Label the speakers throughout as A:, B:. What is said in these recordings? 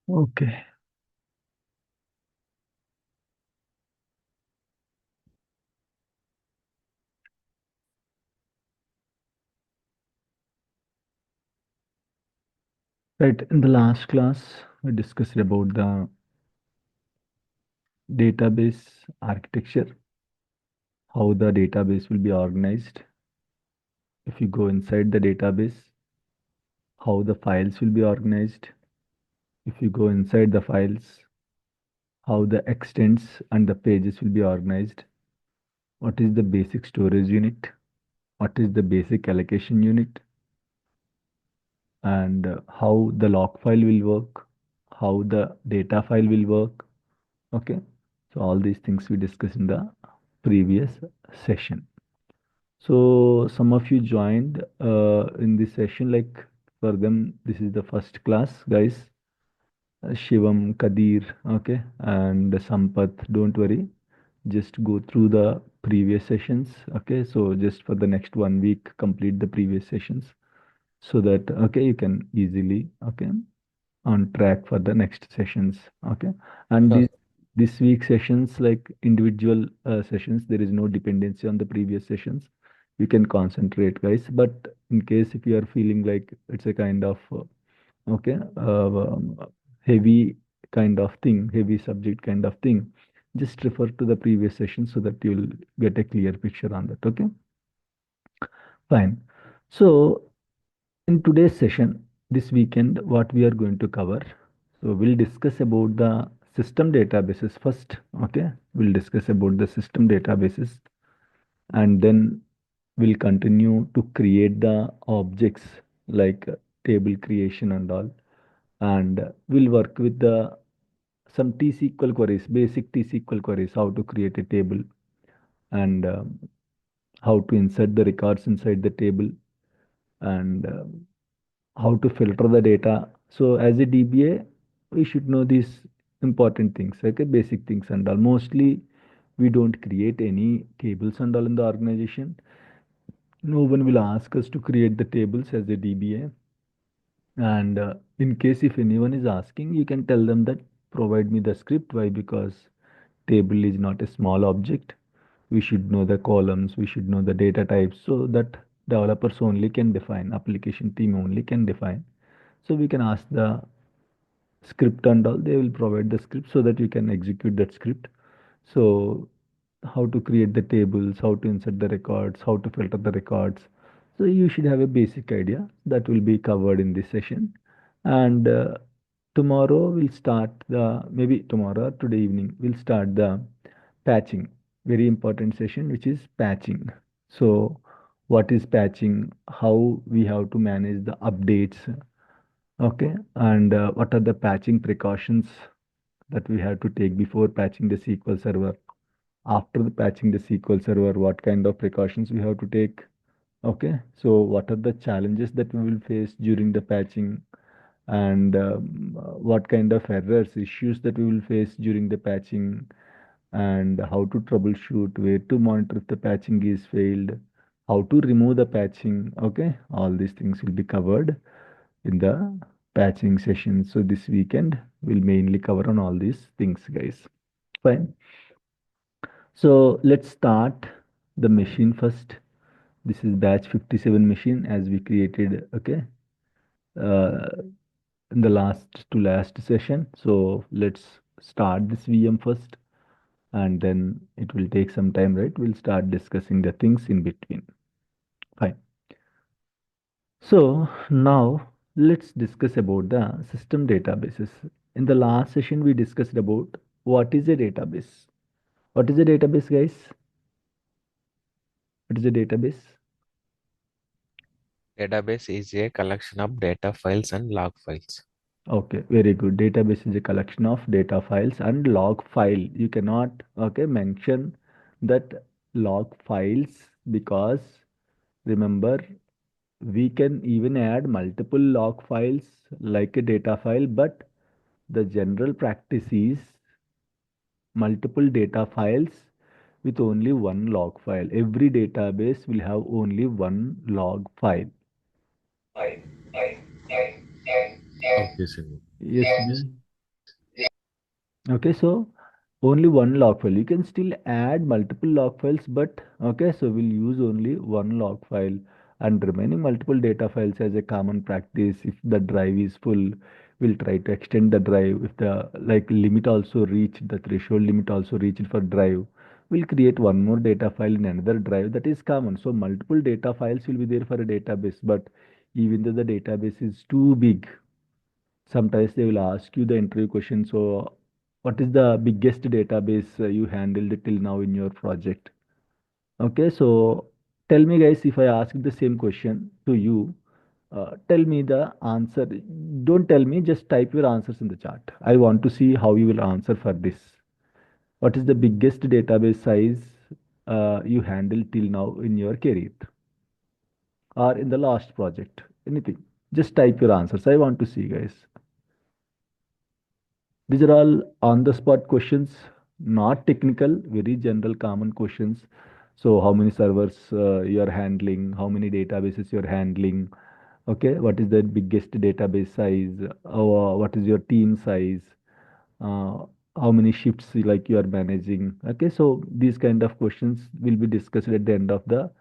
A: Okay. Right. In the last class, we discussed about the database architecture, how the database will be organized. If you go inside the database, how the files will be organized. If you go inside the files, how the extents and the pages will be organized. What is the basic storage unit? What is the basic allocation unit? And how the log file will work, how the data file will work. Okay, so all these things we discussed in the previous session. So some of you joined in this session, like for them, this is the first class, guys. Shivam, Kadir, okay, and Sampath, don't worry. Just go through the previous sessions, okay? So just for the next 1 week, complete the previous sessions so that, okay, you can easily, okay, on track for the next sessions, okay? And
B: Sure.
A: this week sessions, like individual sessions, there is no dependency on the previous sessions. You can concentrate, guys. But in case if you are feeling like it's a kind of okay, heavy kind of thing, heavy subject kind of thing, just refer to the previous session so that you'll get a clear picture on that. Okay, fine. So in today's session, this weekend, what we are going to cover. So we'll discuss about the system databases first. Okay, we'll discuss about the system databases, and then we'll continue to create the objects like table creation and all, and we'll work with the some T-SQL queries, basic T-SQL queries, how to create a table and how to insert the records inside the table and how to filter the data. So as a DBA, we should know these important things, okay, basic things and all. Mostly we don't create any tables and all in the organization. No one will ask us to create the tables as a DBA. And in case if anyone is asking, you can tell them that provide me the script. Why? Because table is not a small object. We should know the columns, we should know the data types so that developers only can define, application team only can define. So we can ask the script and all, they will provide the script so that you can execute that script. So how to create the tables, how to insert the records, how to filter the records. So you should have a basic idea that will be covered in this session. And tomorrow we'll start the, maybe tomorrow or today evening, we'll start the patching. Very important session, which is patching. So what is patching? How we have to manage the updates? Okay, and what are the patching precautions that we have to take before patching the SQL Server? After the patching the SQL Server, what kind of precautions we have to take? Okay, so what are the challenges that we will face during the patching, and what kind of errors, issues that we will face during the patching, and how to troubleshoot, where to monitor if the patching is failed, how to remove the patching. Okay, all these things will be covered in the patching session. So this weekend we'll mainly cover on all these things, guys. Fine. So let's start the machine first. This is batch 57 machine as we created, okay, uh, in the last to last session. So let's start this VM first and then it will take some time, right? We'll start discussing the things in between. Fine. So now let's discuss about the system databases. In the last session, we discussed about what is a database. What is a database, guys? What is a database?
B: Database is a collection of data files and log files.
A: Okay, very good. Database is a collection of data files and log file. You cannot, okay, mention that log files because remember, we can even add multiple log files like a data file, but the general practice is multiple data files with only one log file. Every database will have only one log file.
B: Okay, Sinu.
A: Yes, Sunil. Okay, so only one log file. You can still add multiple log files, but okay, so we'll use only one log file and remaining multiple data files as a common practice. If the drive is full, we'll try to extend the drive. If the like limit also reached, the threshold limit also reached for drive, we'll create one more data file in another drive that is common. So multiple data files will be there for a database, but even though the database is too big, sometimes they will ask you the interview question. So, what is the biggest database you handled till now in your project? Okay, so tell me, guys, if I ask the same question to you, tell me the answer. Don't tell me, just type your answers in the chat. I want to see how you will answer for this. What is the biggest database size you handled till now in your career or in the last project? Anything. Just type your answers. I want to see, guys. These are all on the spot questions, not technical, very general common questions. So how many servers you are handling, how many databases you are handling, okay, what is the biggest database size, what is your team size, uh, how many shifts like you are managing. Okay, so these kind of questions will be discussed at the end of the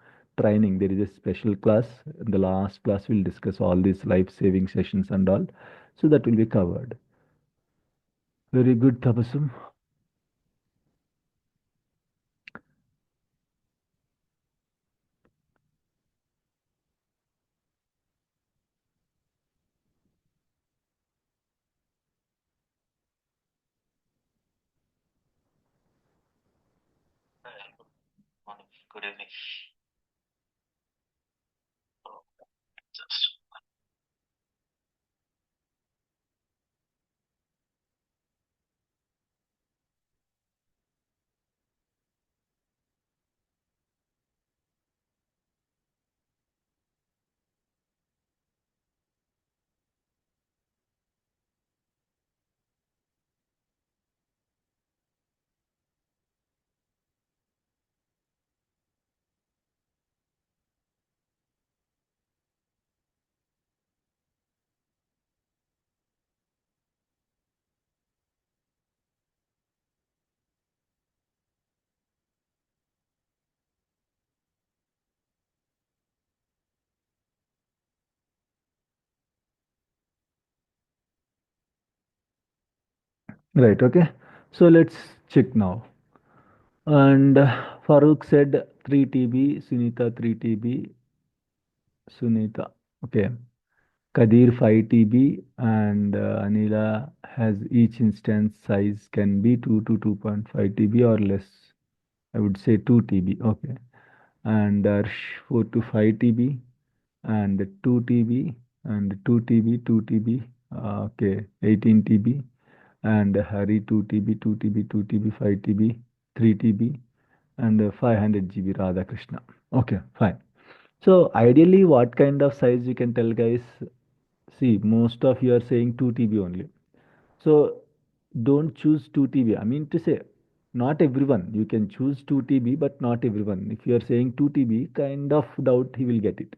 A: training. There is a special class. In the last class, we'll discuss all these life-saving sessions and all. So that will be covered. Very good, Tabassum.
C: Good evening.
A: Right, okay. So let's check now. And Farooq said 3 TB, Sunita 3 TB, Sunita. Okay. Kadir 5 TB, and Anila has each instance size can be 2 to 2.5 TB or less. I would say 2 TB. Okay. And 4 to 5 TB, and 2 TB, and 2 TB, 2 TB. Okay. 18 TB. And Hari 2 TB, 2 TB, 2 TB, 5 TB, 3 TB, and 500 GB Radhakrishna. Okay, fine. So ideally, what kind of size you can tell, guys? See, most of you are saying 2 TB only. So don't choose 2 TB. I mean to say, not everyone. You can choose 2 TB, but not everyone. If you are saying 2 TB, kind of doubt he will get it.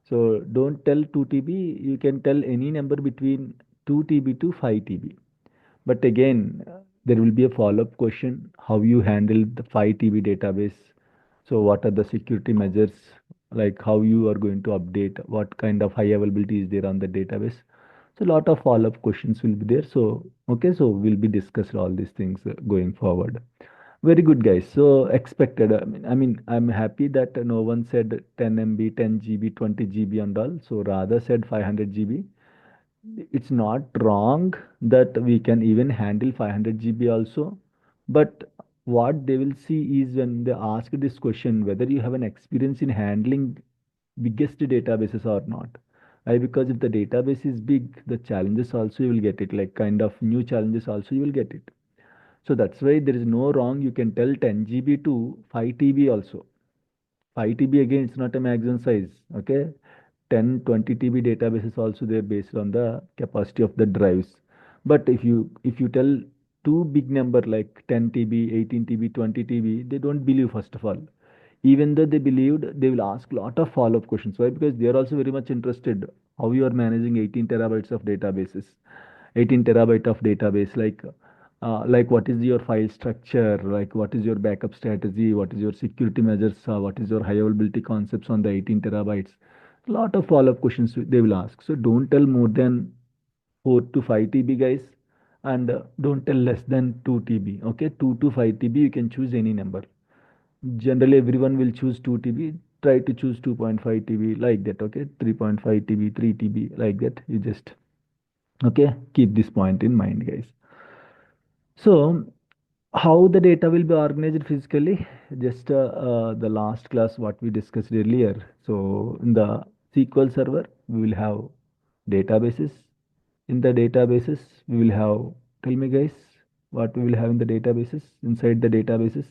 A: So don't tell 2 TB. You can tell any number between 2 TB to 5 TB. But again, there will be a follow-up question, how you handle the 5 TB database. So what are the security measures, like how you are going to update, what kind of high availability is there on the database. So a lot of follow-up questions will be there. So, okay, so we'll be discussing all these things going forward. Very good, guys. So expected. I'm happy that no one said 10 MB, 10 GB, 20 GB and all. So rather said 500 GB. It's not wrong that we can even handle 500 GB also, but what they will see is when they ask this question whether you have an experience in handling biggest databases or not. Why? Because if the database is big, the challenges also you will get it, like kind of new challenges also you will get it. So that's why there is no wrong. You can tell 10 GB to 5 TB also. 5 TB again, it's not a maximum size. Okay. 10, 20 TB databases also there based on the capacity of the drives. But if you tell two big number like 10 TB, 18 TB, 20 TB, they don't believe first of all. Even though they believed, they will ask a lot of follow-up questions. Why? Because they are also very much interested how you are managing 18 terabytes of databases, 18 terabyte of database. Like Like what is your file structure, like what is your backup strategy, what is your security measures, what is your high availability concepts on the 18 terabytes. Lot of follow-up questions they will ask. So don't tell more than 4 to 5 TB, guys, and don't tell less than 2 TB. Okay, 2 to 5 TB, you can choose any number. Generally, everyone will choose 2 TB. Try to choose 2.5 TB, like that. Okay, 3.5 TB, 3 TB, like that. You just, okay, keep this point in mind, guys. So how the data will be organized physically, just the last class what we discussed earlier. So in the SQL server we will have databases. In the databases we will have, tell me guys, what we will have in the databases, inside the databases?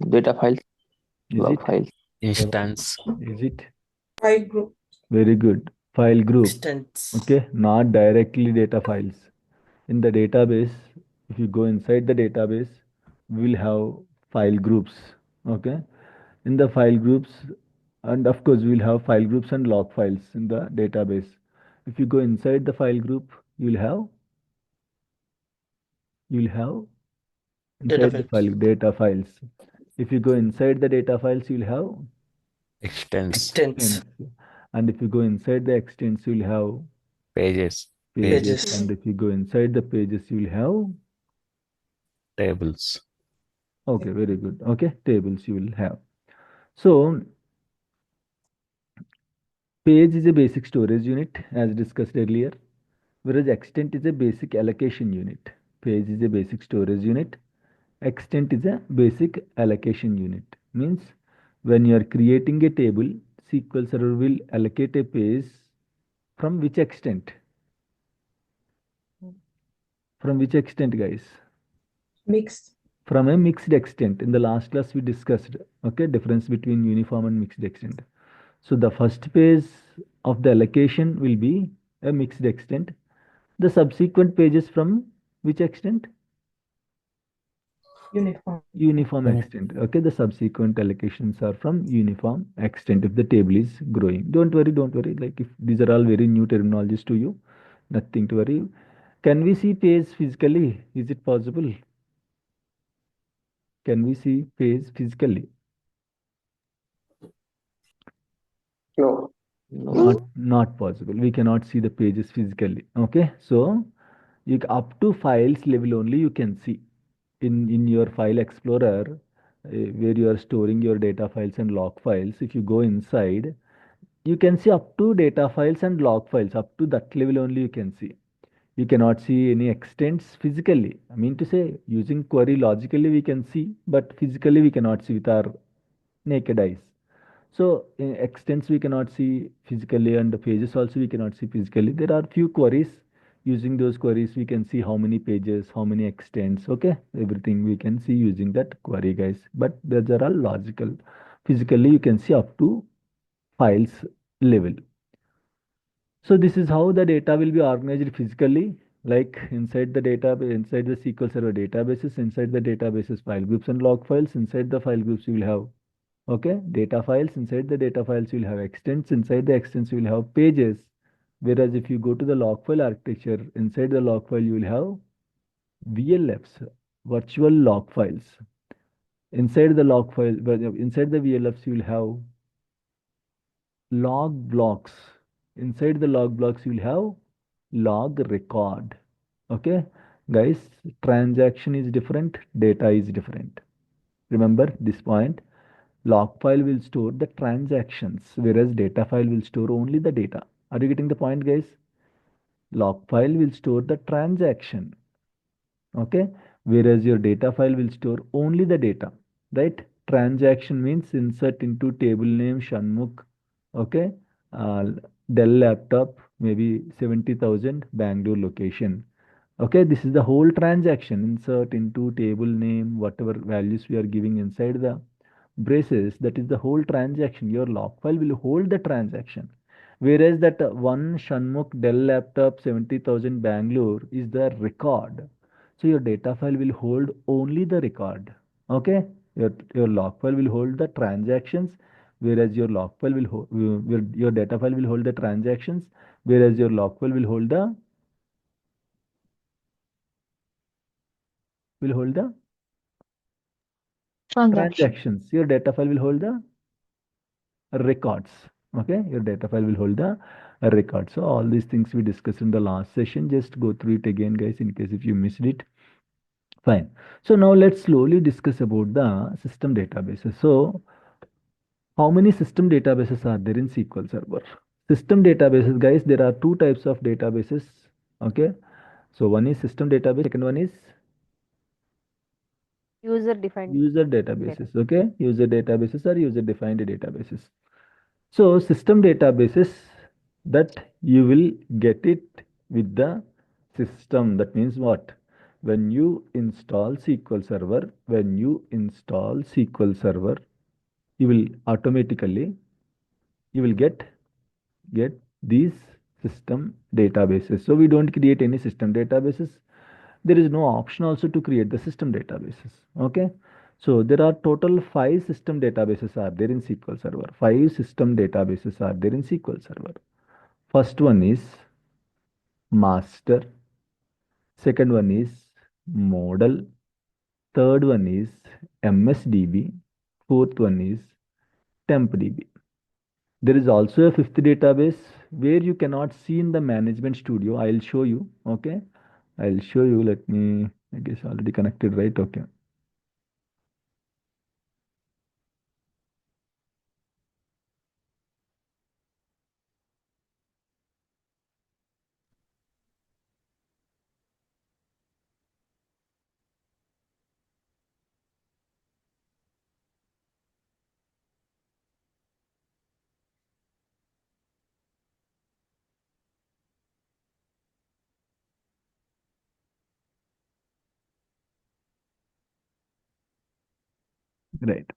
D: Data files,
A: Is
D: log
A: it,
D: files,
B: Instance.
A: is it?
E: File group
A: Very good. File group.
E: extents.
A: Okay, not directly data files. In the database, if you go inside the database, we will have file groups. Okay, in the file groups, and of course we will have file groups and log files in the database. If you go inside the file group, you will have
E: Data
A: inside the
E: files.
A: file data files. If you go inside the data files, you'll have
B: Extents.
E: Extents.
A: extents. And if you go inside the extents, you'll have
B: Pages.
A: pages.
E: Pages.
A: And if you go inside the pages, you'll have,
B: Tables.
A: okay, very good. Okay, tables you will have. So page is a basic storage unit as discussed earlier, whereas extent is a basic allocation unit. Page is a basic storage unit. Extent is a basic allocation unit. Means when you are creating a table, SQL Server will allocate a page from which extent? From which extent, guys?
E: Mixed.
A: From a mixed extent. In the last class we discussed, okay, difference between uniform and mixed extent. So the first phase of the allocation will be a mixed extent. The subsequent pages from which extent?
E: Uniform.
A: Uniform extent. Okay, the subsequent allocations are from uniform extent if the table is growing. Don't worry, don't worry. Like if these are all very new terminologies to you, nothing to worry. Can we see page physically? Is it possible? Can we see page physically?
D: no,
A: Not possible. We cannot see the pages physically. Okay, so you up to files level only you can see in your file explorer, where you are storing your data files and log files. If you go inside, you can see up to data files and log files. Up to that level only you can see. You cannot see any extents physically. I mean to say, using query logically we can see, but physically we cannot see with our naked eyes. So in extents we cannot see physically, and the pages also we cannot see physically. There are few queries. Using those queries we can see how many pages, how many extents. Okay, everything we can see using that query, guys. But those are all logical. Physically you can see up to files level. So this is how the data will be organized physically, like inside the data, inside the SQL Server databases, inside the databases file groups and log files. Inside the file groups you will have, okay, data files. Inside the data files you will have extents. Inside the extents you will have pages. Whereas if you go to the log file architecture, inside the log file you will have VLFs, virtual log files. Inside the log file, inside the VLFs you will have log blocks. Inside the log blocks you will have log record. Okay, guys, transaction is different, data is different. Remember this point. Log file will store the transactions, whereas data file will store only the data. Are you getting the point, guys? Log file will store the transaction, okay, whereas your data file will store only the data, right? Transaction means insert into table name Shanmukh, okay, uh, Dell laptop, maybe 70,000 Bangalore location. Okay, this is the whole transaction. Insert into table name, whatever values we are giving inside the braces, that is the whole transaction. Your log file will hold the transaction. Whereas that one Shanmukh Dell laptop 70,000 Bangalore is the record. So your data file will hold only the record. Okay, your log file will hold the transactions, whereas your log file will hold your data file will hold the transactions, whereas your log file will hold the will hold the
E: Transaction.
A: transactions. Your data file will hold the records. Okay, your data file will hold the record. So all these things we discussed in the last session. Just go through it again, guys, in case if you missed it. Fine. So now let's slowly discuss about the system databases. So how many system databases are there in SQL Server? System databases, guys, there are two types of databases. Okay. So one is system database, second one is
F: User defined.
A: user databases. Okay. User databases or user defined databases. So system databases that you will get it with the system. That means what? When you install SQL Server, you will automatically get these system databases. So we don't create any system databases. There is no option also to create the system databases. Okay. So there are total 5 system databases are there in SQL Server. 5 system databases are there in SQL Server. First one is master. Second one is model. Third one is Msdb. Fourth one is Tempdb. There is also a fifth database where you cannot see in the management studio. I'll show you. Okay. I'll show you. Let me, I guess already connected, right? Okay. Right.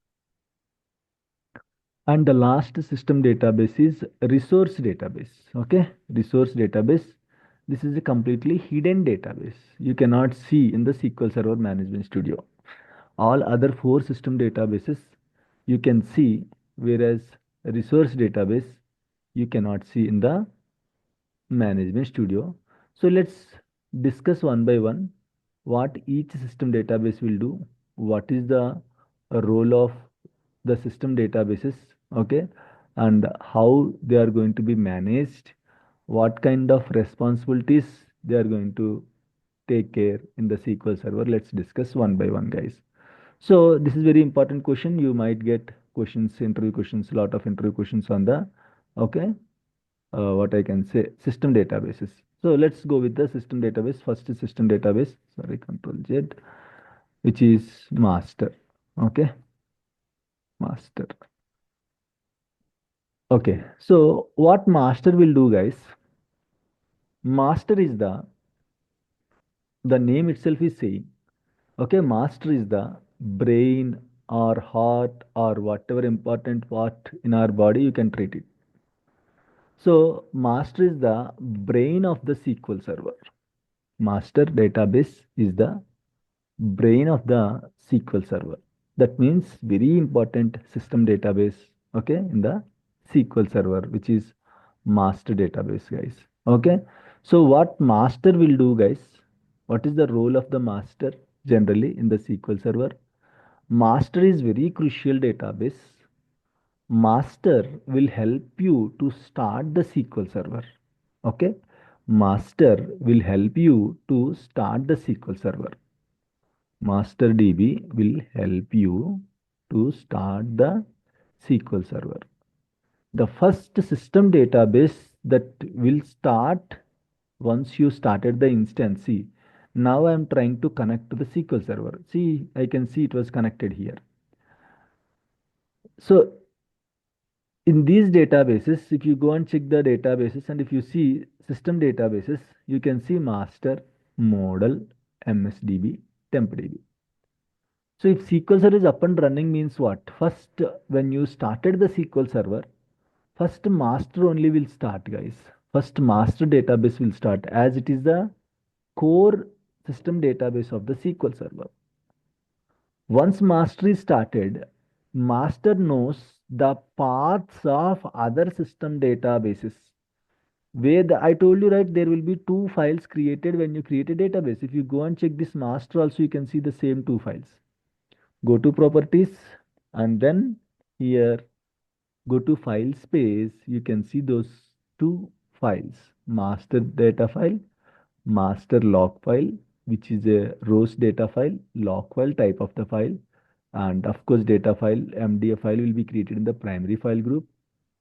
A: And the last system database is resource database. Okay. Resource database. This is a completely hidden database. You cannot see in the SQL Server Management Studio. All other 4 system databases you can see, whereas resource database you cannot see in the management studio. So let's discuss one by one what each system database will do, what is the role of the system databases, okay, and how they are going to be managed, what kind of responsibilities they are going to take care in the SQL Server. Let's discuss one by one, guys. So this is very important question. You might get questions, interview questions, lot of interview questions on the, okay, what I can say, system databases. So let's go with the system database. First is system database, sorry, Control Z, which is master. Okay, master. Okay, so what master will do, guys? Master is the name itself is saying, okay, master is the brain or heart or whatever important part in our body, you can treat it. So master is the brain of the SQL Server. Master database is the brain of the SQL Server. That means very important system database, okay, in the SQL Server, which is master database, guys. Okay. So what master will do, guys? What is the role of the master generally in the SQL Server? Master is very crucial database. Master will help you to start the SQL Server. Okay. Master will help you to start the SQL Server. MasterDB will help you to start the SQL Server. The first system database that will start once you started the instance. See, now I am trying to connect to the SQL Server. See, I can see it was connected here. So in these databases, if you go and check the databases and if you see system databases, you can see master, model, MSDB, Tempdb. So if SQL Server is up and running means what? First, when you started the SQL Server, first master only will start, guys. First master database will start as it is the core system database of the SQL Server. Once master is started, master knows the paths of other system databases. where I told you, right, there will be two files created when you create a database. If you go and check this master also, you can see the same two files. Go to properties and then here go to file space. You can see those two files, master data file, master log file, which is a rows data file, log file type of the file. And of course, data file, MDF file will be created in the primary file group.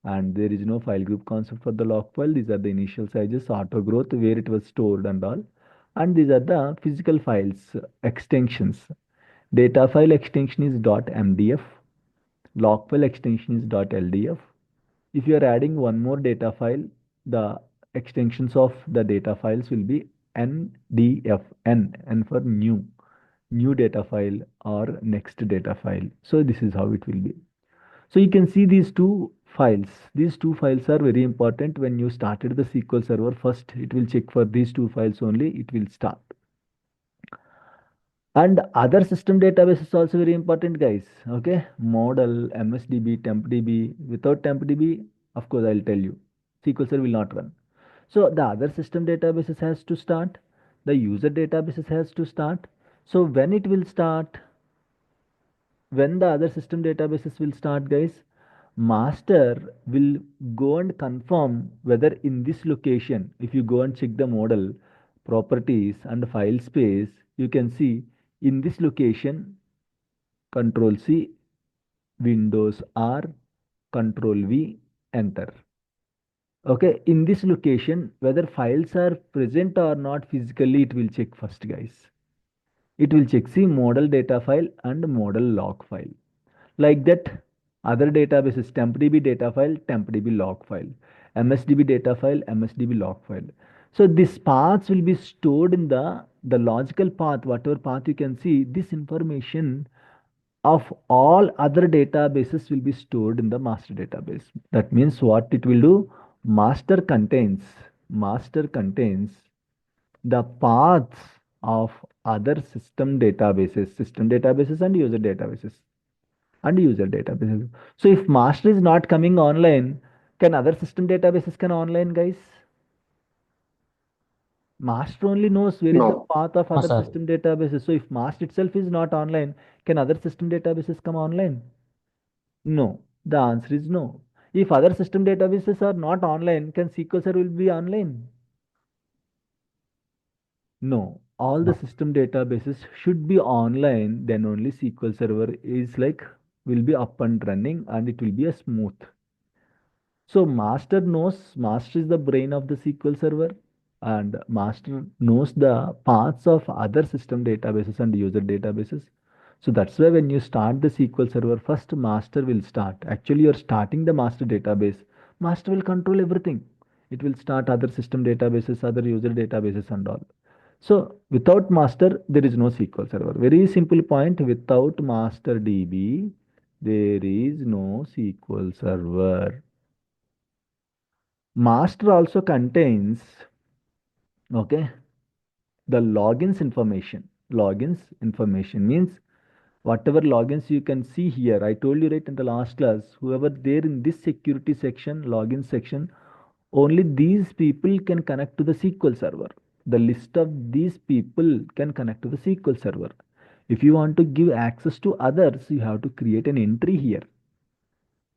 A: And there is no file group concept for the log file. These are the initial sizes, auto growth, where it was stored and all. And these are the physical files, extensions. Data file extension is .mdf, log file extension is .ldf. If you are adding one more data file, the extensions of the data files will be ndf, n for new data file or next data file. So this is how it will be. So you can see these two files. These two files are very important. When you started the SQL Server, first it will check for these two files only, it will start. And other system database is also very important, guys. Okay, model, Msdb, Tempdb. Without Tempdb, of course, I'll tell you, SQL Server will not run. So the other system databases has to start. The user databases has to start. So when it will start, when the other system databases will start, guys, master will go and confirm whether in this location, if you go and check the model, properties and file space, you can see in this location, Control C, Windows R, Control V, enter. Okay, in this location, whether files are present or not physically, it will check first, guys. It will check, see, model data file and model log file. Like that, other databases, Tempdb data file, Tempdb log file, Msdb data file, Msdb log file. So these paths will be stored in the logical path, whatever path you can see, this information of all other databases will be stored in the master database. That means what it will do, master contains the paths of other system databases and user databases So if master is not coming online, can other system databases come online, guys? Master only knows where is the
D: No.
A: path of
B: No,
A: other
B: sir.
A: system databases. So if master itself is not online, can other system databases come online? No. The answer is no. If other system databases are not online, can SQL Server will be online? No. All the
B: No.
A: system databases should be online, then only SQL Server is like will be up and running and it will be a smooth. So master is the brain of the SQL Server and master knows the paths of other system databases and user databases. So that's why when you start the SQL Server, first master will start. Actually, you're starting the master database. Master will control everything. It will start other system databases, other user databases and all. So without master, there is no SQL Server. Very simple point. Without master DB, there is no SQL Server. Master also contains, okay, the Logins information means whatever logins you can see here. I told you right in the last class, whoever there in this security section, login section, only these people can connect to the SQL server. The list of these people can connect to the SQL server. If you want to give access to others, you have to create an entry here.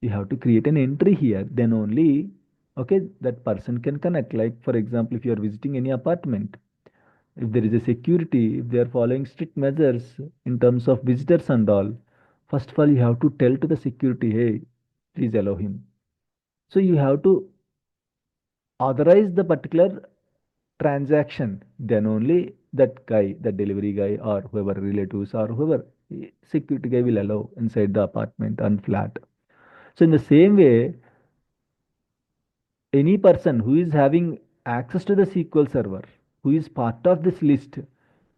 A: Then only, okay, that person can connect. Like for example, if you are visiting any apartment, if there is a security, if they are following strict measures in terms of visitors and all, first of all you have to tell to the security, hey, please allow him. So you have to authorize the particular transaction, then only that guy, the delivery guy or whoever relatives or whoever, security guy will allow inside the apartment and flat. So in the same way, any person who is having access to the SQL server, who is part of this list,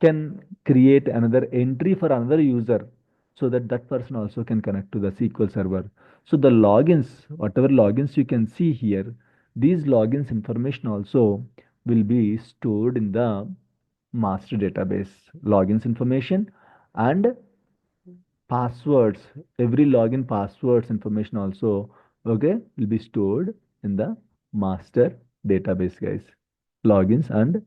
A: can create another entry for another user so that that person also can connect to the SQL server. So the logins, whatever logins you can see here, these logins information also will be stored in the master database. Logins information and passwords, every login passwords information also, okay, will be stored in the master database, guys. Logins and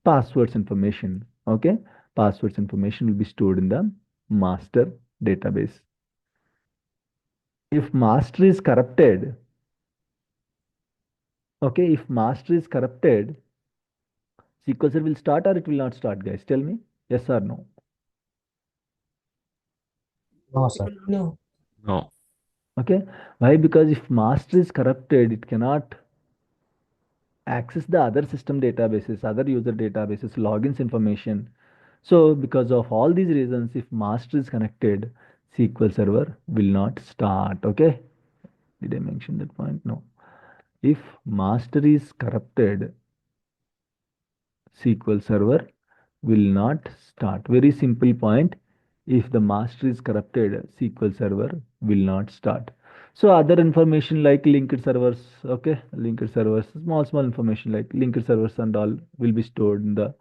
A: passwords information. Okay, passwords information will be stored in the master database. If master is corrupted, okay, if master is corrupted, SQL Server will start or it will not start, guys? Tell me, yes or no?
F: No, sir.
E: No.
B: No.
A: Okay, why? Because if master is corrupted, it cannot access the other system databases, other user databases, logins information. So because of all these reasons, if master is connected, SQL Server will not start. Okay, did I mention that point? No. If master is corrupted, SQL Server will not start. Very simple point. If the master is corrupted, SQL Server will not start. So other information like linked servers, okay, linked servers, small information like linked servers and all will be stored in the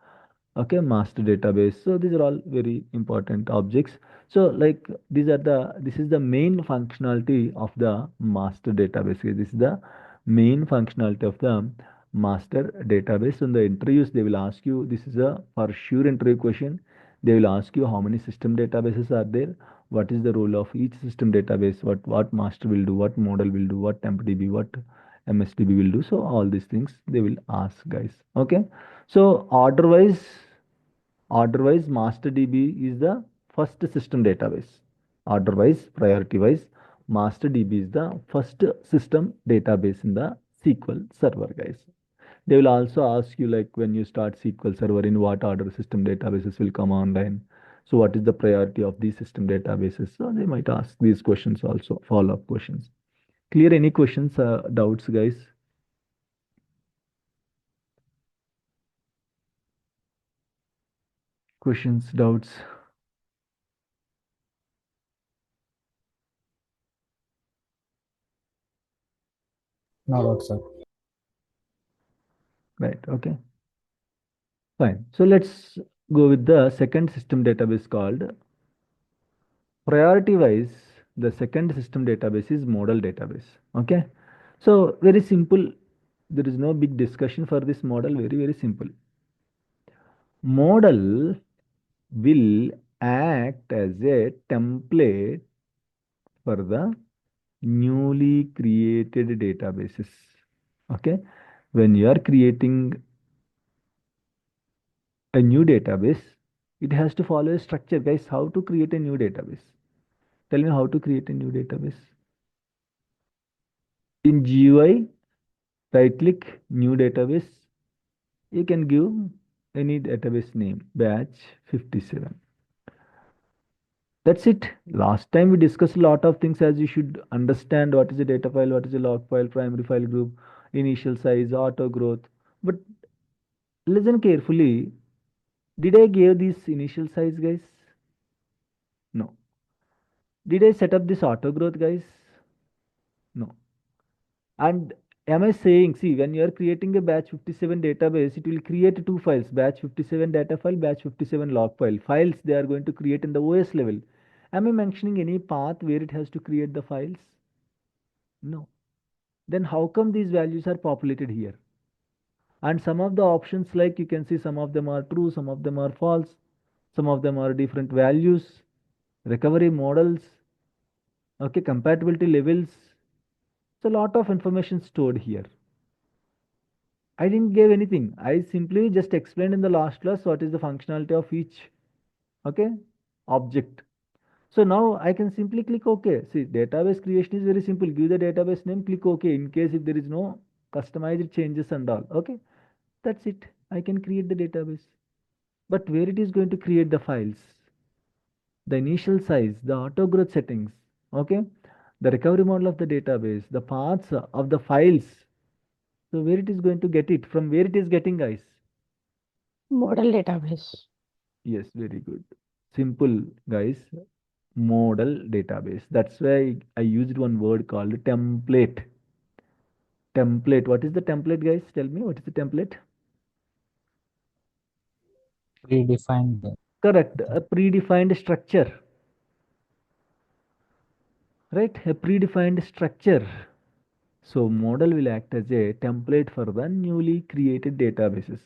A: okay master database. So these are all very important objects. So like this is the main functionality of the master database. This is the main functionality of the master database. In the interviews they will ask you, this is a for sure interview question, they will ask you how many system databases are there, what is the role of each system database, what master will do, what model will do, what Tempdb, what Msdb will do. So all these things they will ask, guys. Okay, so order-wise, MasterDB is the first system database. Order-wise, priority-wise, MasterDB is the first system database in the SQL Server, guys. They will also ask you like when you start SQL Server, in what order system databases will come online. So what is the priority of these system databases? So they might ask these questions also, follow-up questions. Clear any questions, doubts, guys? Questions, doubts?
F: No doubt, sir.
A: Right, okay. Fine. So let's go with the second system database called priority wise. The second system database is model database. Okay. So very simple. There is no big discussion for this model. Very simple. Model will act as a template for the newly created databases. Okay. When you are creating a new database, it has to follow a structure, guys. How to create a new database? Tell me how to create a new database. In GUI, right click, new database. You can give any database name, Batch57. That's it. Last time we discussed a lot of things, as you should understand what is a data file, what is a log file, primary file group, initial size, auto growth. But listen carefully. Did I give this initial size, guys? No. Did I set up this auto growth, guys? No. And am I saying, see, when you are creating a batch 57 database, it will create two files, batch 57 data file, batch 57 log file. Files they are going to create in the OS level. Am I mentioning any path where it has to create the files? No. Then how come these values are populated here? And some of the options, like you can see, some of them are true, some of them are false, some of them are different values, recovery models, okay, compatibility levels. It's a lot of information stored here. I didn't give anything. I simply just explained in the last class what is the functionality of each okay object. So now I can simply click OK. See, database creation is very simple. Give the database name, click OK in case if there is no customized changes and all. Okay, that's it. I can create the database. But where it is going to create the files, the initial size, the auto growth settings, okay, the recovery model of the database, the paths of the files. So where it is going to get it? From where it is getting, guys?
G: Model database.
A: Yes, very good. Simple, guys. Model database. That's why I used one word called template. Template. What is the template, guys? Tell me, what is the template?
F: Predefined.
A: Correct. A predefined structure. Right? A predefined structure. So model will act as a template for the newly created databases.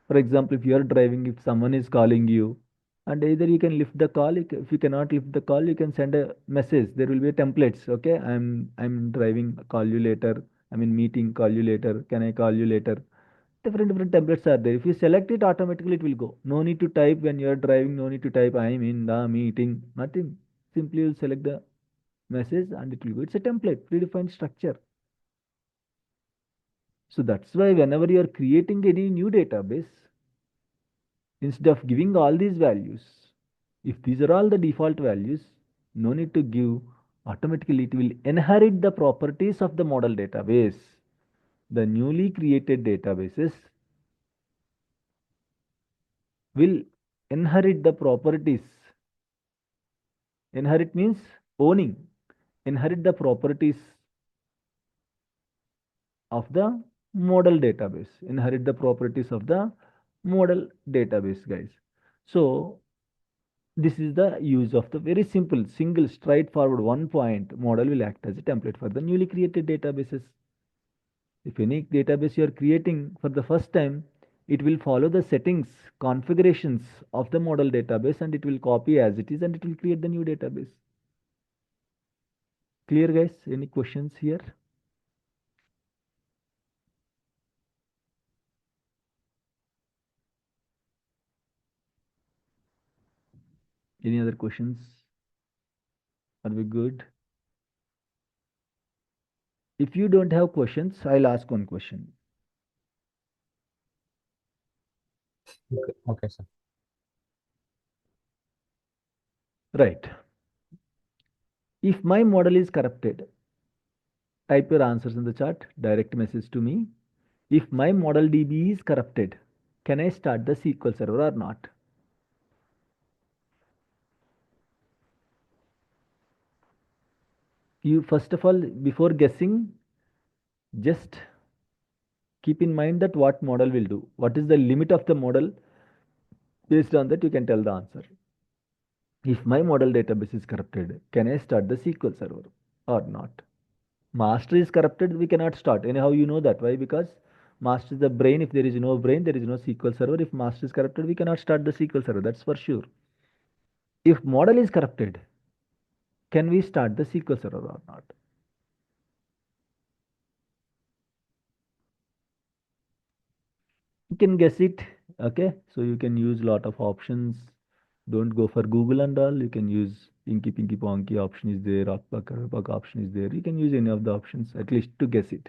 A: For example, if you are driving, if someone is calling you, and either you can lift the call, if you cannot lift the call, you can send a message. There will be a templates. Okay, I'm driving, call you later. I'm in meeting, call you later. Can I call you later? Different templates are there. If you select it, automatically it will go. No need to type when you are driving. No need to type I'm in the meeting. Nothing. Simply you'll select the message and it will go. It's a template, predefined structure. So that's why whenever you are creating any new database, instead of giving all these values, if these are all the default values, no need to give, automatically it will inherit the properties of the model database. The newly created databases will inherit the properties. Inherit means owning. Inherit the properties of the model database. Inherit the properties of the model database, guys. So this is the use of the very simple, single, straightforward one point model will act as a template for the newly created databases. If any database you are creating for the first time, it will follow the settings, configurations of the model database and it will copy as it is and it will create the new database. Clear, guys? Any questions here? Any other questions? Are we good? If you don't have questions, I'll ask one question.
F: Okay, sir.
A: Right. If my model is corrupted, type your answers in the chat, direct message to me. If my model DB is corrupted, can I start the SQL server or not? You first of all, before guessing, just keep in mind that what model will do. What is the limit of the model? Based on that, you can tell the answer. If my model database is corrupted, can I start the SQL server or not? Master is corrupted, we cannot start. Anyhow, you know that. Why? Because master is the brain. If there is no brain, there is no SQL server. If master is corrupted, we cannot start the SQL server. That's for sure. If model is corrupted, can we start the SQL server or not? You can guess it. Okay, so you can use lot of options. Don't go for Google and all. You can use Inky Pinky Ponky option is there, Rock option is there. You can use any of the options at least to guess it.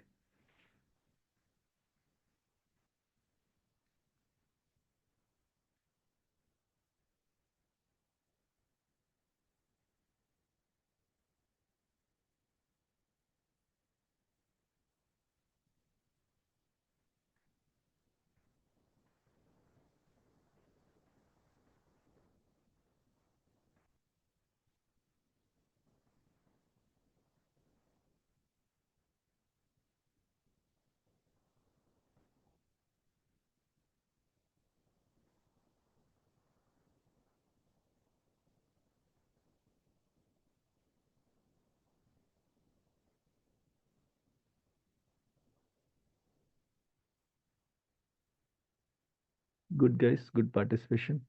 A: Good guys, good participation.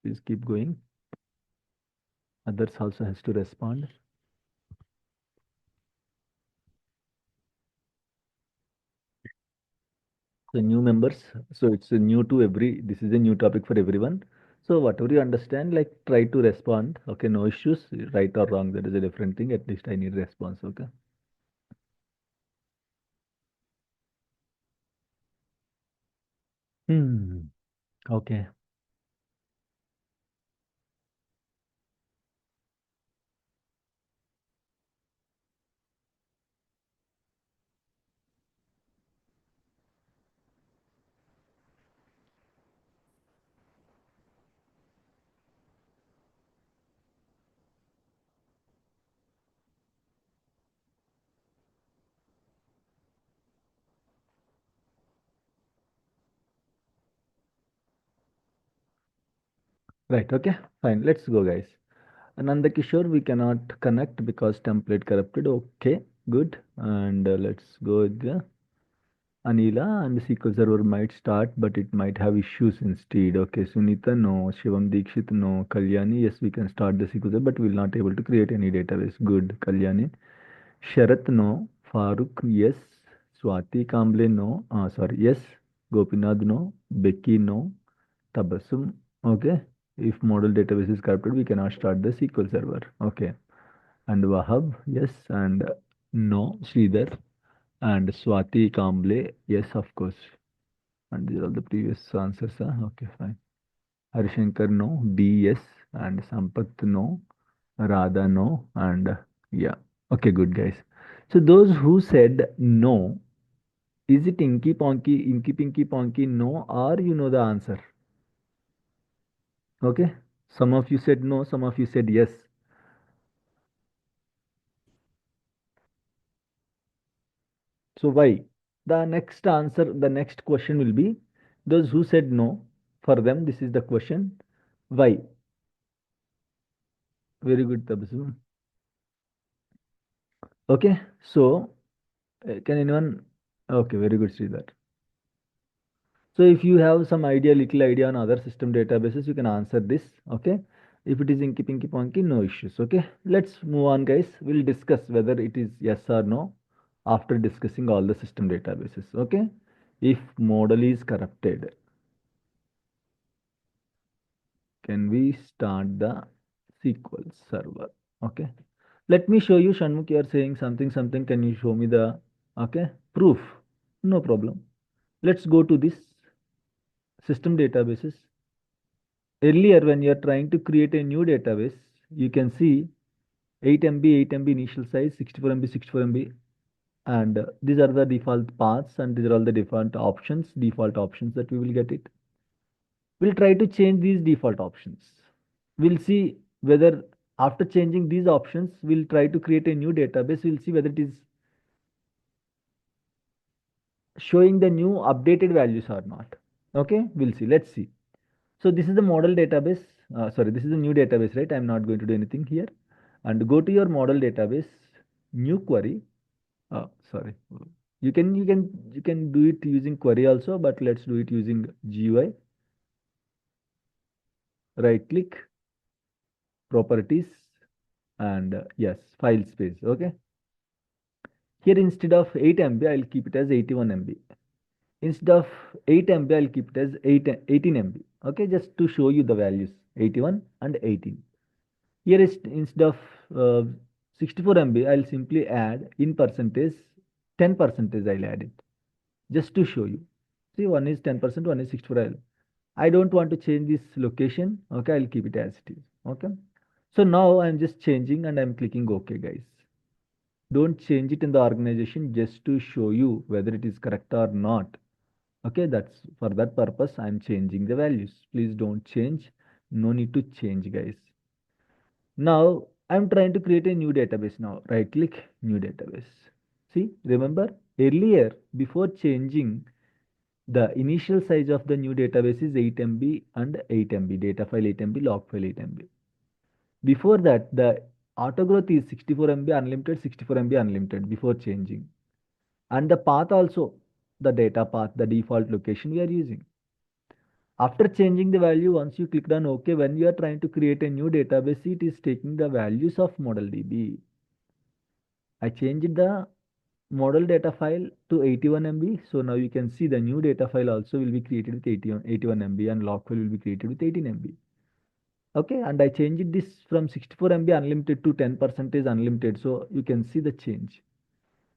A: Please keep going. Others also has to respond. So new members, so it's a new to every, this is a new topic for everyone. So whatever you understand, like try to respond. Okay, no issues, right or wrong, that is a different thing. At least I need response. Okay. Okay. Right. Okay. Fine. Let's go, guys. Ananda Kishore, we cannot connect because template corrupted. Okay. good. And let's go with the Anila, and the SQL Server might start, but it might have issues instead. Okay, Sunita, no. Shivam Dikshit, no. Kalyani, yes, we can start the SQL Server, but we'll not able to create any database. Good, Kalyani. Sharath, no. Farooq, yes. Swati Kamble, no. Sorry, yes. Gopinath, no. Becky, no. Tabassum, okay. If model database is corrupted, we cannot start the SQL Server. Okay. And Wahab, yes. And no. Sridhar. And Swati Kamble, yes, of course. And these are all the previous answers. Huh? Okay, fine. Harishankar, no. B, yes. And Sampath, no. Radha, no. And yeah. Okay, good, guys. So those who said no, is it Inky Ponky, Inky Pinky Ponky, no, or you know the answer? Okay. Some of you said no, some of you said yes. So why? The next answer, the next question will be those who said no. For them, this is the question. Why? Very good, Tabassum. Okay. So, can anyone? Okay, very good, Sridhar. So, if you have some idea, little idea on other system databases, you can answer this. Okay. If it is Inky Pinky Ponky, no issues. Okay. Let's move on, guys. We'll discuss whether it is yes or no after discussing all the system databases. Okay. If model is corrupted, can we start the SQL server? Okay. Let me show you, Shanmukh, you are saying something. Can you show me the, okay, proof? No problem. Let's go to this system databases. Earlier, when you are trying to create a new database, you can see 8 MB, 8 MB initial size, 64 MB, 64 MB. And these are the default paths, and these are all the default options that we will get it. We'll try to change these default options. We'll see whether after changing these options, we'll try to create a new database. We'll see whether it is showing the new updated values or not. Okay, we'll see. Let's see. So this is the model database. Sorry, this is a new database, right? I'm not going to do anything here. And go to your model database, new query. Sorry. You can do it using query also, but let's do it using GUI. Right click, properties, and yes, file space. Okay. Here instead of 8 MB, I'll keep it as 81 MB. Instead of 8 MB, I'll keep it as 18 MB. Okay, just to show you the values 81 and 18. Here is instead of 64 MB, I'll simply add in percentage 10%. I'll add it just to show you. See, one is 10%, one is 64. I don't want to change this location. Okay, I'll keep it as it is. Okay. So now I'm just changing and I'm clicking OK, guys. Don't change it in the organization, just to show you whether it is correct or not. Okay, that's for that purpose I'm changing the values. Please don't change. No need to change, guys. Now I'm trying to create a new database now. Right click, new database. See, remember earlier, before changing, the initial size of the new database is 8 MB and 8 MB, data file 8 MB, log file 8 MB. Before that, the auto growth is 64 MB unlimited, 64 MB unlimited before changing. And the path also, the data path, the default location we are using. After changing the value, once you click on OK, when you are trying to create a new database, it is taking the values of ModelDB. I changed the model data file to 81 MB. So now you can see the new data file also will be created with 81 MB, and log file will be created with 18 MB. Okay, and I changed this from 64 MB unlimited to 10% unlimited. So you can see the change.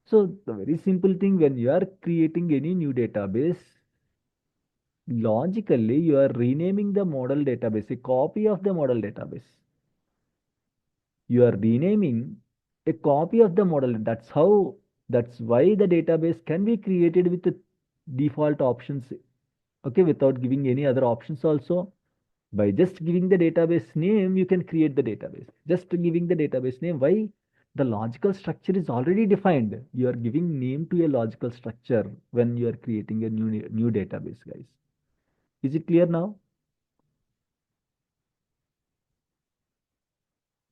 A: So the very simple thing, when you are creating any new database, logically you are renaming the model database, a copy of the model database. You are renaming a copy of the model. That's why the database can be created with the default options. Okay, without giving any other options also. By just giving the database name, you can create the database. Just giving the database name. Why? The logical structure is already defined. You are giving name to a logical structure when you are creating a new database, guys. Is it clear now?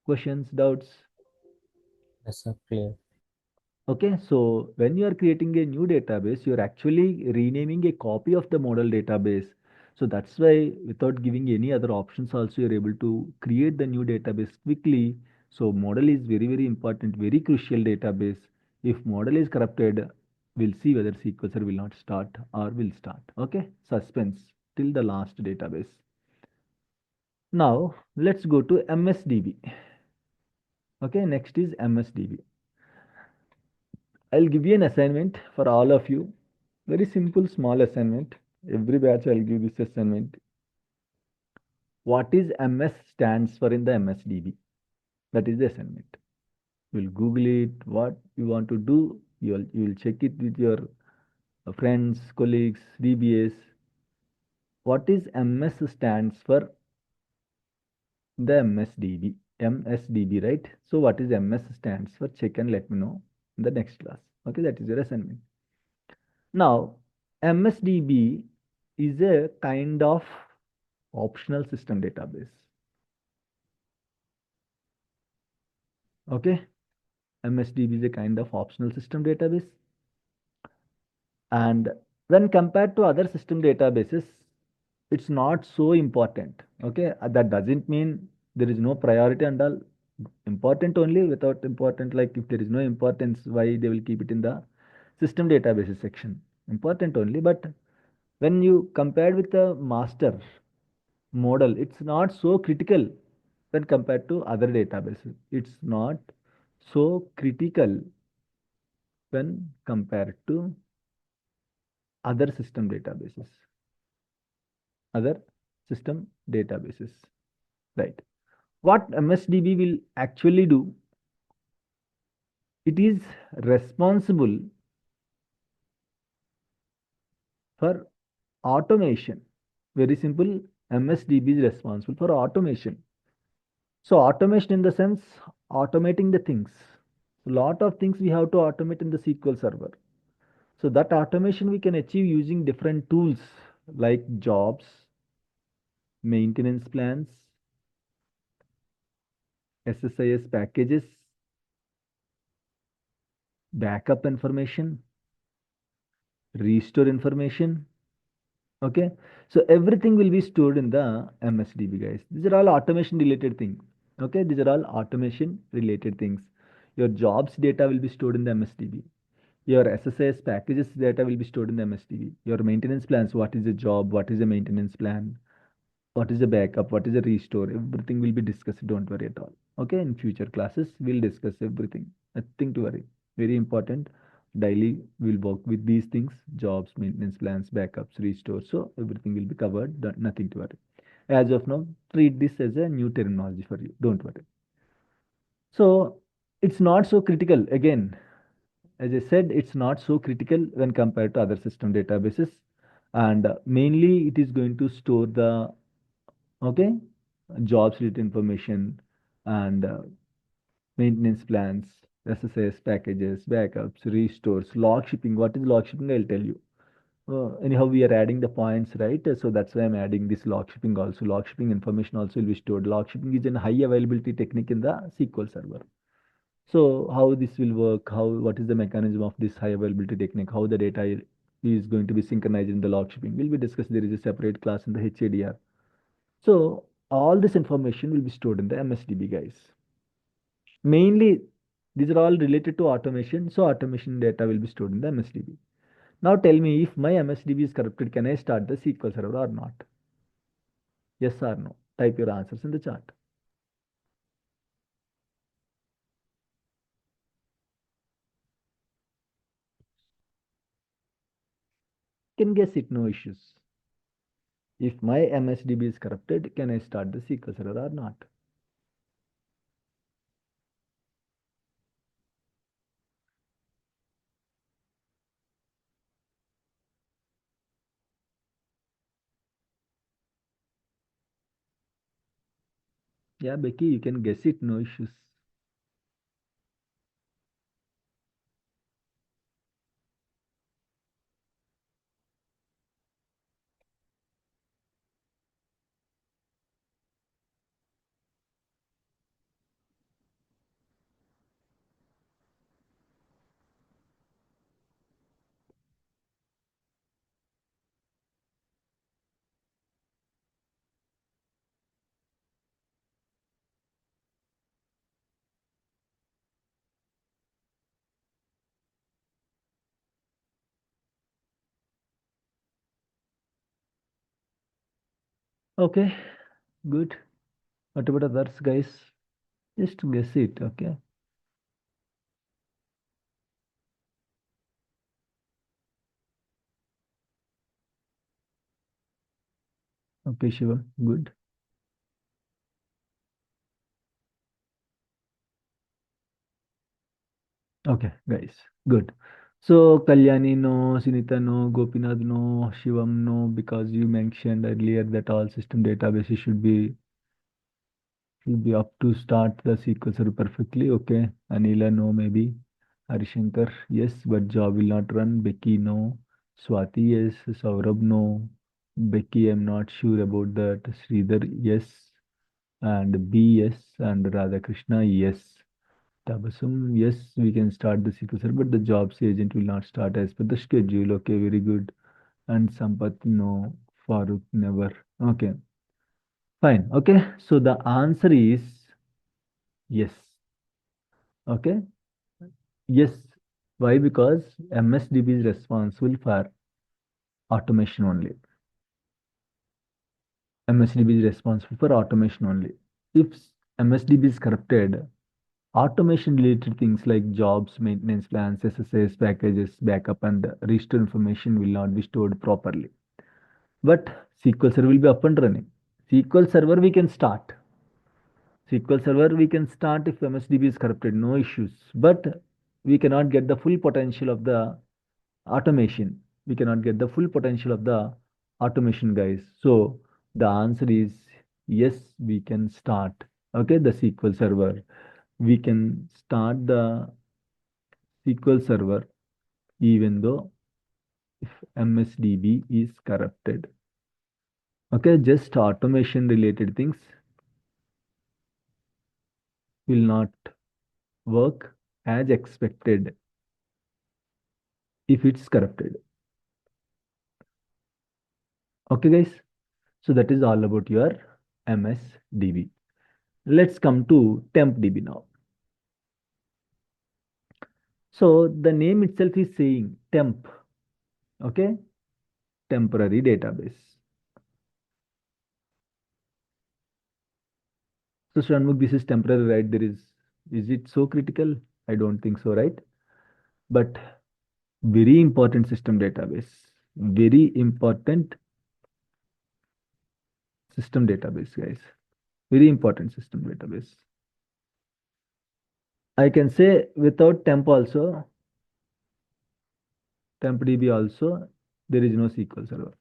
A: Questions, doubts?
F: Yes, sir. Clear.
A: Okay, so when you are creating a new database, you're actually renaming a copy of the model database. So that's why without giving any other options also you're able to create the new database quickly. So model is very, very important, very crucial database. If model is corrupted, we'll see whether SQL Server will not start or will start. Okay, suspense till the last database. Now let's go to MSDB. Okay, next is MSDB. I'll give you an assignment for all of you. Very simple, small assignment. Every batch I'll give this assignment. What is MS stands for in the MSDB? That is the assignment. You'll Google it, what you want to do. You will check it with your friends, colleagues, DBAs. What is MS stands for the MSDB? MSDB, right? So what is MS stands for? Check and let me know in the next class. Okay, that is your assignment. Now, MSDB is a kind of optional system database. Okay, MSDB is a kind of optional system database. And when compared to other system databases, it's not so important. Okay, that doesn't mean there is no priority and all. Important only, without important, like if there is no importance, why they will keep it in the system databases section. Important only, but when you compared with the master model, it's not so critical when compared to other databases. It's not so critical when compared to other system databases. Other system databases, right? What MSDB will actually do, it is responsible for automation. Very simple, MSDB is responsible for automation. So automation in the sense, automating the things. A lot of things we have to automate in the SQL Server. So that automation we can achieve using different tools like jobs, maintenance plans, SSIS packages, backup information, restore information. Okay, so everything will be stored in the MSDB, guys. These are all automation related things. Okay, these are all automation related things. Your jobs data will be stored in the MSDB. Your SSIS packages data will be stored in the MSDB. Your maintenance plans, what is the job, what is the maintenance plan, what is the backup, what is the restore, everything will be discussed. Don't worry at all. Okay, in future classes, we'll discuss everything. Nothing to worry. Very important. Daily, we'll work with these things, jobs, maintenance plans, backups, restore. So everything will be covered. Nothing to worry. As of now, treat this as a new terminology for you. Don't worry. So it's not so critical. Again, as I said, it's not so critical when compared to other system databases. And mainly it is going to store the, okay, jobs related information and maintenance plans, SSIS packages, backups, restores, log shipping. What is log shipping? I'll tell you. Anyhow, we are adding the points, right? So that's why I'm adding this log shipping also. Log shipping information also will be stored. Log shipping is a high availability technique in the SQL Server. So how this will work? What is the mechanism of this high availability technique? How the data is going to be synchronized in the log shipping will be discussed. There is a separate class in the HADR. So all this information will be stored in the MSDB, guys. Mainly, these are all related to automation. So automation data will be stored in the MSDB. Now tell me, if my MSDB is corrupted, can I start the SQL Server or not? Yes or no? Type your answers in the chat. Can guess it, no issues. If my MSDB is corrupted, can I start the SQL Server or not? Yeah, Becky, you can guess it, no issues. Okay, good. What about others, guys? Just guess it, okay? Okay, Shiva, good. Okay, guys, good. So Kalyani no, Sunita no, Gopinath no, Shivam no, because you mentioned earlier that all system databases should be up to start the SQL Server perfectly. Okay, Anila no, maybe. Harishankar, yes, but job will not run. Becky no. Swati, yes. Saurabh no. Becky, I'm not sure about that. Sridhar, yes. And B, yes. And Radhakrishna, yes. Tabasum, yes, we can start the SQL Server, but the jobs agent will not start as per the schedule. Okay, very good. And Sampath, no. Farooq, never. Okay, fine. Okay, so the answer is yes. Okay, yes. Why? Because MSDB is responsible for automation only. MSDB is responsible for automation only. If MSDB is corrupted, automation related things like jobs, maintenance plans, SSS packages, backup, and restore information will not be stored properly. But SQL Server will be up and running. SQL Server we can start. SQL Server we can start if MSDB is corrupted, no issues. But we cannot get the full potential of the automation. We cannot get the full potential of the automation, guys. So the answer is yes, we can start. Okay, the SQL Server. We can start the SQL Server even though if MSDB is corrupted. Okay, just automation related things will not work as expected if it's corrupted. Okay, guys. So that is all about your MSDB. Let's come to Tempdb now. So the name itself is saying temp. Okay, temporary database. So Shanmugh, this is temporary, right? Is it so critical? I don't think so, right? But very important system database. Very important system database, guys. Very important system database. I can say without temp also, tempdb also, there is no SQL Server.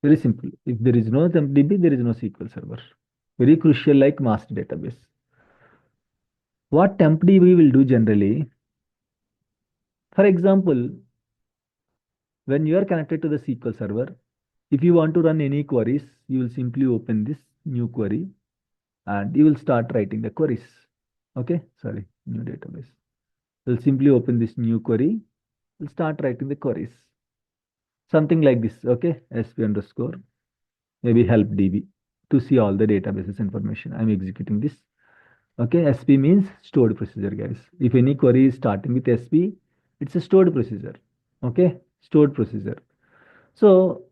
A: Very simple. If there is no tempdb, there is no SQL Server. Very crucial like master database. What tempdb will do generally, for example, when you are connected to the SQL Server, if you want to run any queries, you will simply open this new query and you will start writing the queries. Okay, sorry, new database. You'll simply open this new query, you'll start writing the queries. Something like this, okay, sp underscore, maybe help db to see all the databases information. I'm executing this. Okay, sp means stored procedure, guys. If any query is starting with sp, it's a stored procedure. Okay, stored procedure. So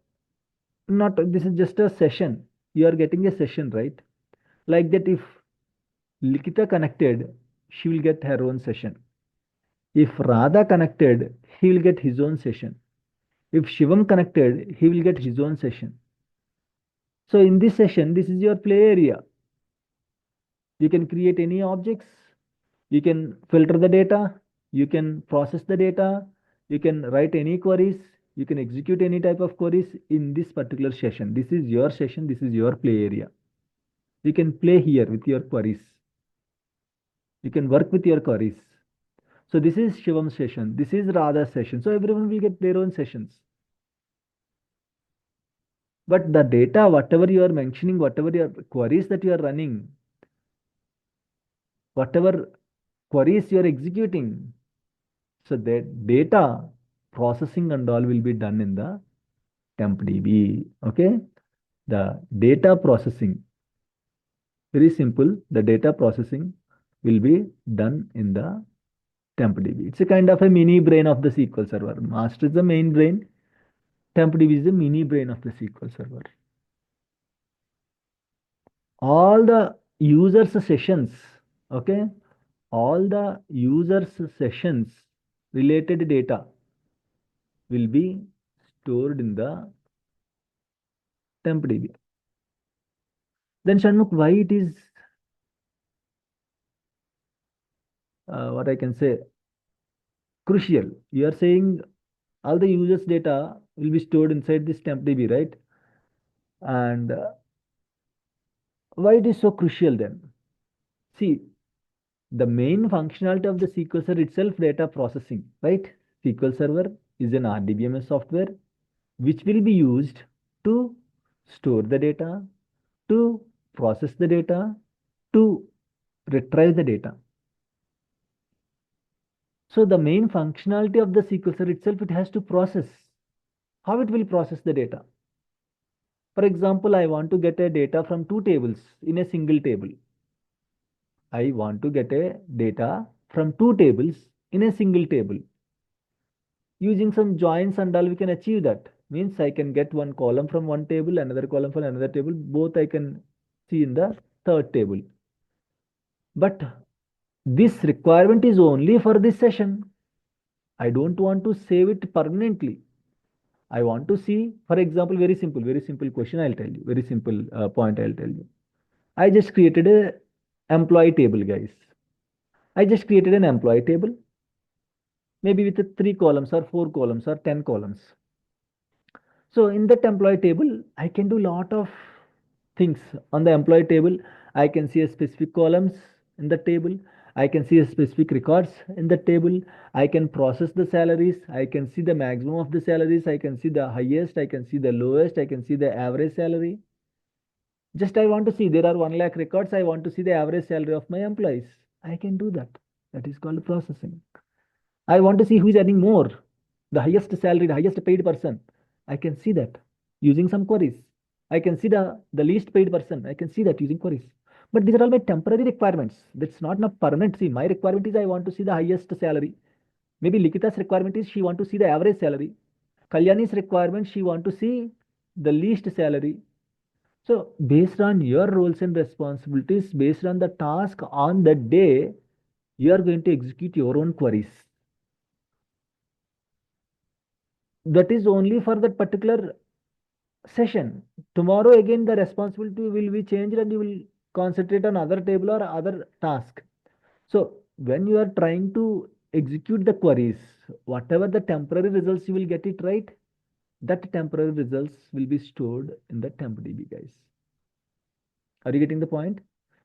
A: not this is just a session. You are getting a session, right? Like that, if Likita connected, she will get her own session. If Radha connected, he will get his own session. If Shivam connected, he will get his own session. So in this session, this is your play area. You can create any objects. You can filter the data. You can process the data. You can write any queries. You can execute any type of queries in this particular session. This is your session. This is your play area. You can play here with your queries. You can work with your queries. So this is Shivam's session. This is Radha's session. So everyone will get their own sessions. But the data, whatever you are mentioning, whatever your queries that you are running, whatever queries you are executing, so that data processing and all will be done in the tempdb. Okay, the data processing, very simple. The data processing will be done in the tempdb. It's a kind of a mini brain of the SQL Server. Master is the main brain. Tempdb is the mini brain of the SQL Server. All the users sessions, okay, all the users sessions related data will be stored in the Tempdb. Then Shanmukh, why it is what I can say crucial? You are saying all the users data will be stored inside this Tempdb, right? And why it is so crucial then? See, the main functionality of the SQL Server itself data processing, right? SQL Server is an RDBMS software which will be used to store the data, to process the data, to retrieve the data. So the main functionality of the SQL Server itself, it has to process. How it will process the data? For example, I want to get a data from two tables in a single table. I want to get a data from two tables in a single table. Using some joins and all, we can achieve that. Means I can get one column from one table, another column from another table. Both I can see in the third table. But this requirement is only for this session. I don't want to save it permanently. I want to see, for example, very simple question I'll tell you. Very simple point I'll tell you. I just created a employee table, guys. I just created an employee table, maybe with 3 columns or 4 columns or 10 columns. So in that employee table, I can do lot of things. On the employee table, I can see a specific columns in the table. I can see a specific records in the table. I can process the salaries. I can see the maximum of the salaries. I can see the highest. I can see the lowest. I can see the average salary. Just I want to see, there are 1 lakh records. I want to see the average salary of my employees. I can do that. That is called processing. I want to see who is earning more, the highest salary, the highest paid person. I can see that using some queries. I can see the least paid person. I can see that using queries. But these are all my temporary requirements. That's not enough permanent. See, my requirement is I want to see the highest salary. Maybe Likita's requirement is she want to see the average salary. Kalyani's requirement, she want to see the least salary. So based on your roles and responsibilities, based on the task on the day, you are going to execute your own queries. That is only for that particular session. Tomorrow again the responsibility will be changed and you will concentrate on other table or other task. So when you are trying to execute the queries, whatever the temporary results you will get it right, that temporary results will be stored in the Tempdb, guys. Are you getting the point?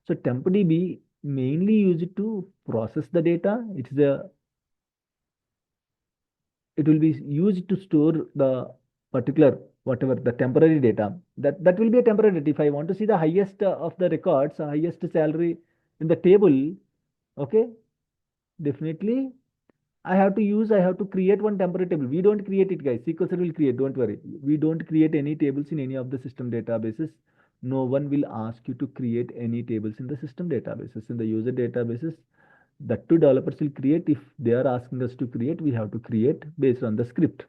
A: So Tempdb mainly used to process the data. It will be used to store the particular whatever the temporary data. That will be a temporary data. If I want to see the highest of the records, highest salary in the table, okay, definitely I have to create one temporary table. We don't create it, guys. SQL Server will create, don't worry. We don't create any tables in any of the system databases. No one will ask you to create any tables in the system databases. In the user databases, the two developers will create. If they are asking us to create, we have to create based on the script.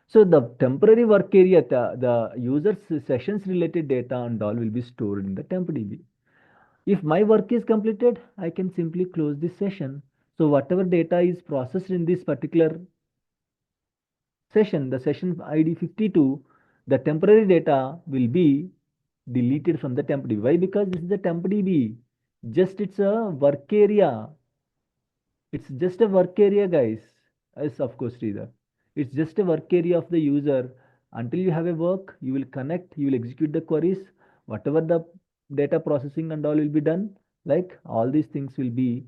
A: So the temporary work area, the user's sessions related data and all will be stored in the Tempdb. If my work is completed, I can simply close this session. So whatever data is processed in this particular session, the session ID 52, the temporary data will be deleted from the Tempdb. Why? Because this is the Tempdb. Just it's a work area. It's just a work area, guys. Yes, of course, Sridhar. It's just a work area of the user. Until you have a work, you will connect, you will execute the queries. Whatever the data processing and all will be done, like all these things will be,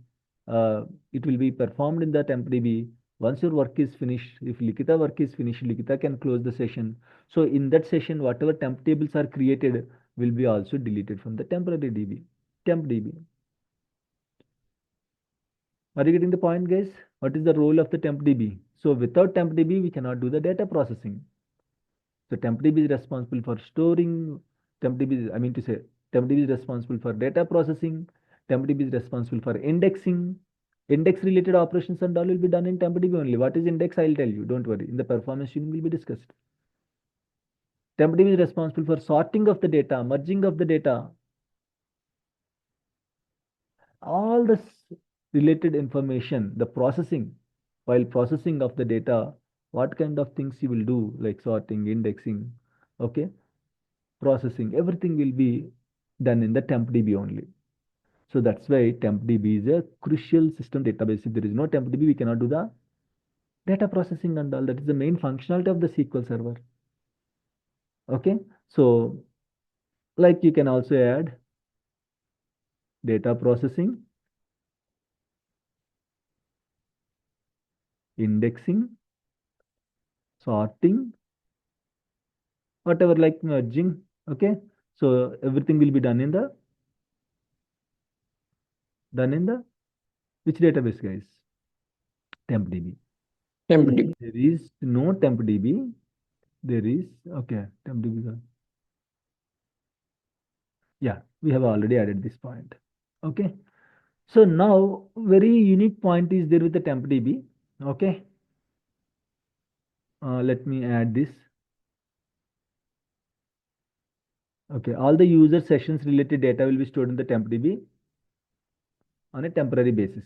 A: it will be performed in the Tempdb. Once your work is finished, if Likita work is finished, Likita can close the session. So in that session, whatever temp tables are created will be also deleted from the temporary Tempdb. Are you getting the point, guys? What is the role of the Tempdb? So without Tempdb, we cannot do the data processing. So Tempdb is responsible for storing. Tempdb is responsible for data processing. Tempdb is responsible for indexing. Index related operations and all will be done in Tempdb only. What is index? I'll tell you. Don't worry. In the performance tuning will be discussed. Tempdb is responsible for sorting of the data, merging of the data, all this related information, the processing. While processing of the data, what kind of things you will do, like sorting, indexing, okay, processing, everything will be done in the Tempdb only. So that's why Tempdb is a crucial system database. If there is no Tempdb, we cannot do the data processing and all. That is the main functionality of the SQL Server. Okay, so like you can also add data processing, indexing, sorting, whatever, like merging. Okay, so everything will be done in the which database, guys? Tempdb.
D: Tempdb.
A: There is no Tempdb. There is, okay, Tempdb. Yeah, we have already added this point. Okay, so now very unique point is there with the Tempdb. Okay, let me add this. Okay, all the user sessions related data will be stored in the Tempdb on a temporary basis.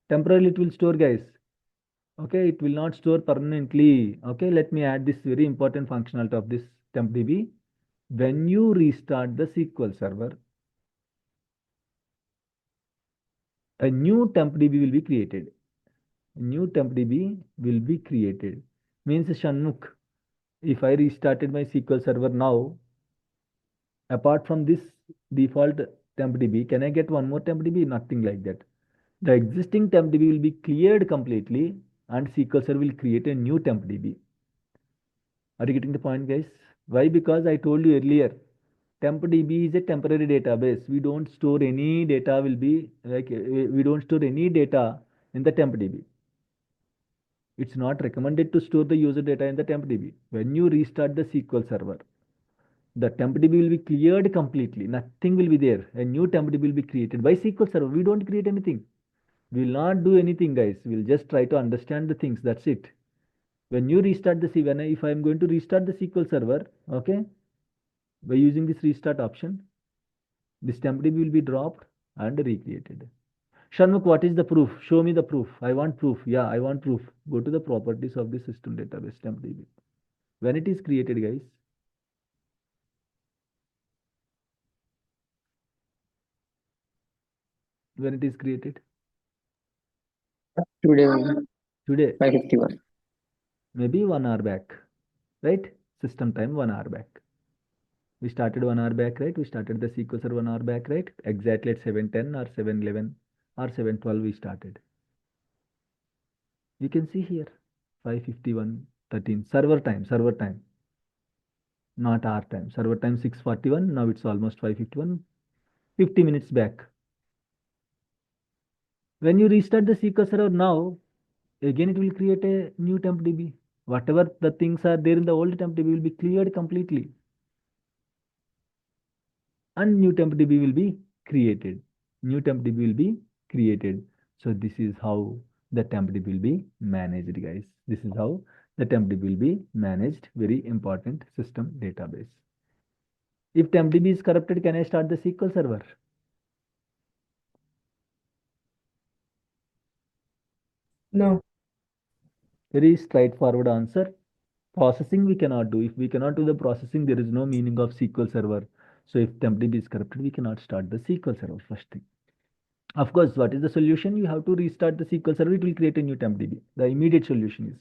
A: Temporarily it will store, guys. Okay, it will not store permanently. Okay, let me add this very important functionality of this Tempdb. When you restart the SQL Server, a new Tempdb will be created. A new Tempdb will be created. Means Shanmukh, if I restarted my SQL Server now, apart from this default Tempdb, can I get one more Tempdb? Nothing like that. The existing Tempdb will be cleared completely and SQL Server will create a new Tempdb. Are you getting the point, guys? Why? Because I told you earlier, Tempdb is a temporary database. We don't store any data will be like we don't store any data in the Tempdb. It's not recommended to store the user data in the Tempdb. When you restart the SQL Server, the Tempdb will be cleared completely. Nothing will be there. A new Tempdb will be created by SQL Server. We don't create anything. We will not do anything, guys. We'll just try to understand the things. That's it. When you restart the if I am going to restart the SQL Server, okay, by using this restart option, this Tempdb will be dropped and recreated. Shanmukh, what is the proof? Show me the proof. I want proof. Yeah, I want proof. Go to the properties of the system database Tempdb. When it is created, guys, when it is created?
D: Today only.
A: Today,
D: 5:51.
A: maybe 1 hour back, right? System time 1 hour back. We started 1 hour back, right? We started the SQL Server 1 hour back, right? Exactly at 7:10 or 7:11 or 7:12 we started. You can see here 5:51:13 server time, not our time. Server time 6:41. Now it's almost 5:51. 50 minutes back. When you restart the SQL Server now, again it will create a new Tempdb. Whatever the things are there in the old Tempdb will be cleared completely. And new Tempdb will be created. New Tempdb will be created. So this is how the Tempdb will be managed, guys. This is how the Tempdb will be managed. Very important system database. If Tempdb is corrupted, can I start the SQL Server?
E: No.
A: Very straightforward answer. Processing we cannot do. If we cannot do the processing, there is no meaning of SQL Server. So if Tempdb is corrupted, we cannot start the SQL Server, first thing. Of course, what is the solution? You have to restart the SQL Server. It will create a new Tempdb. The immediate solution is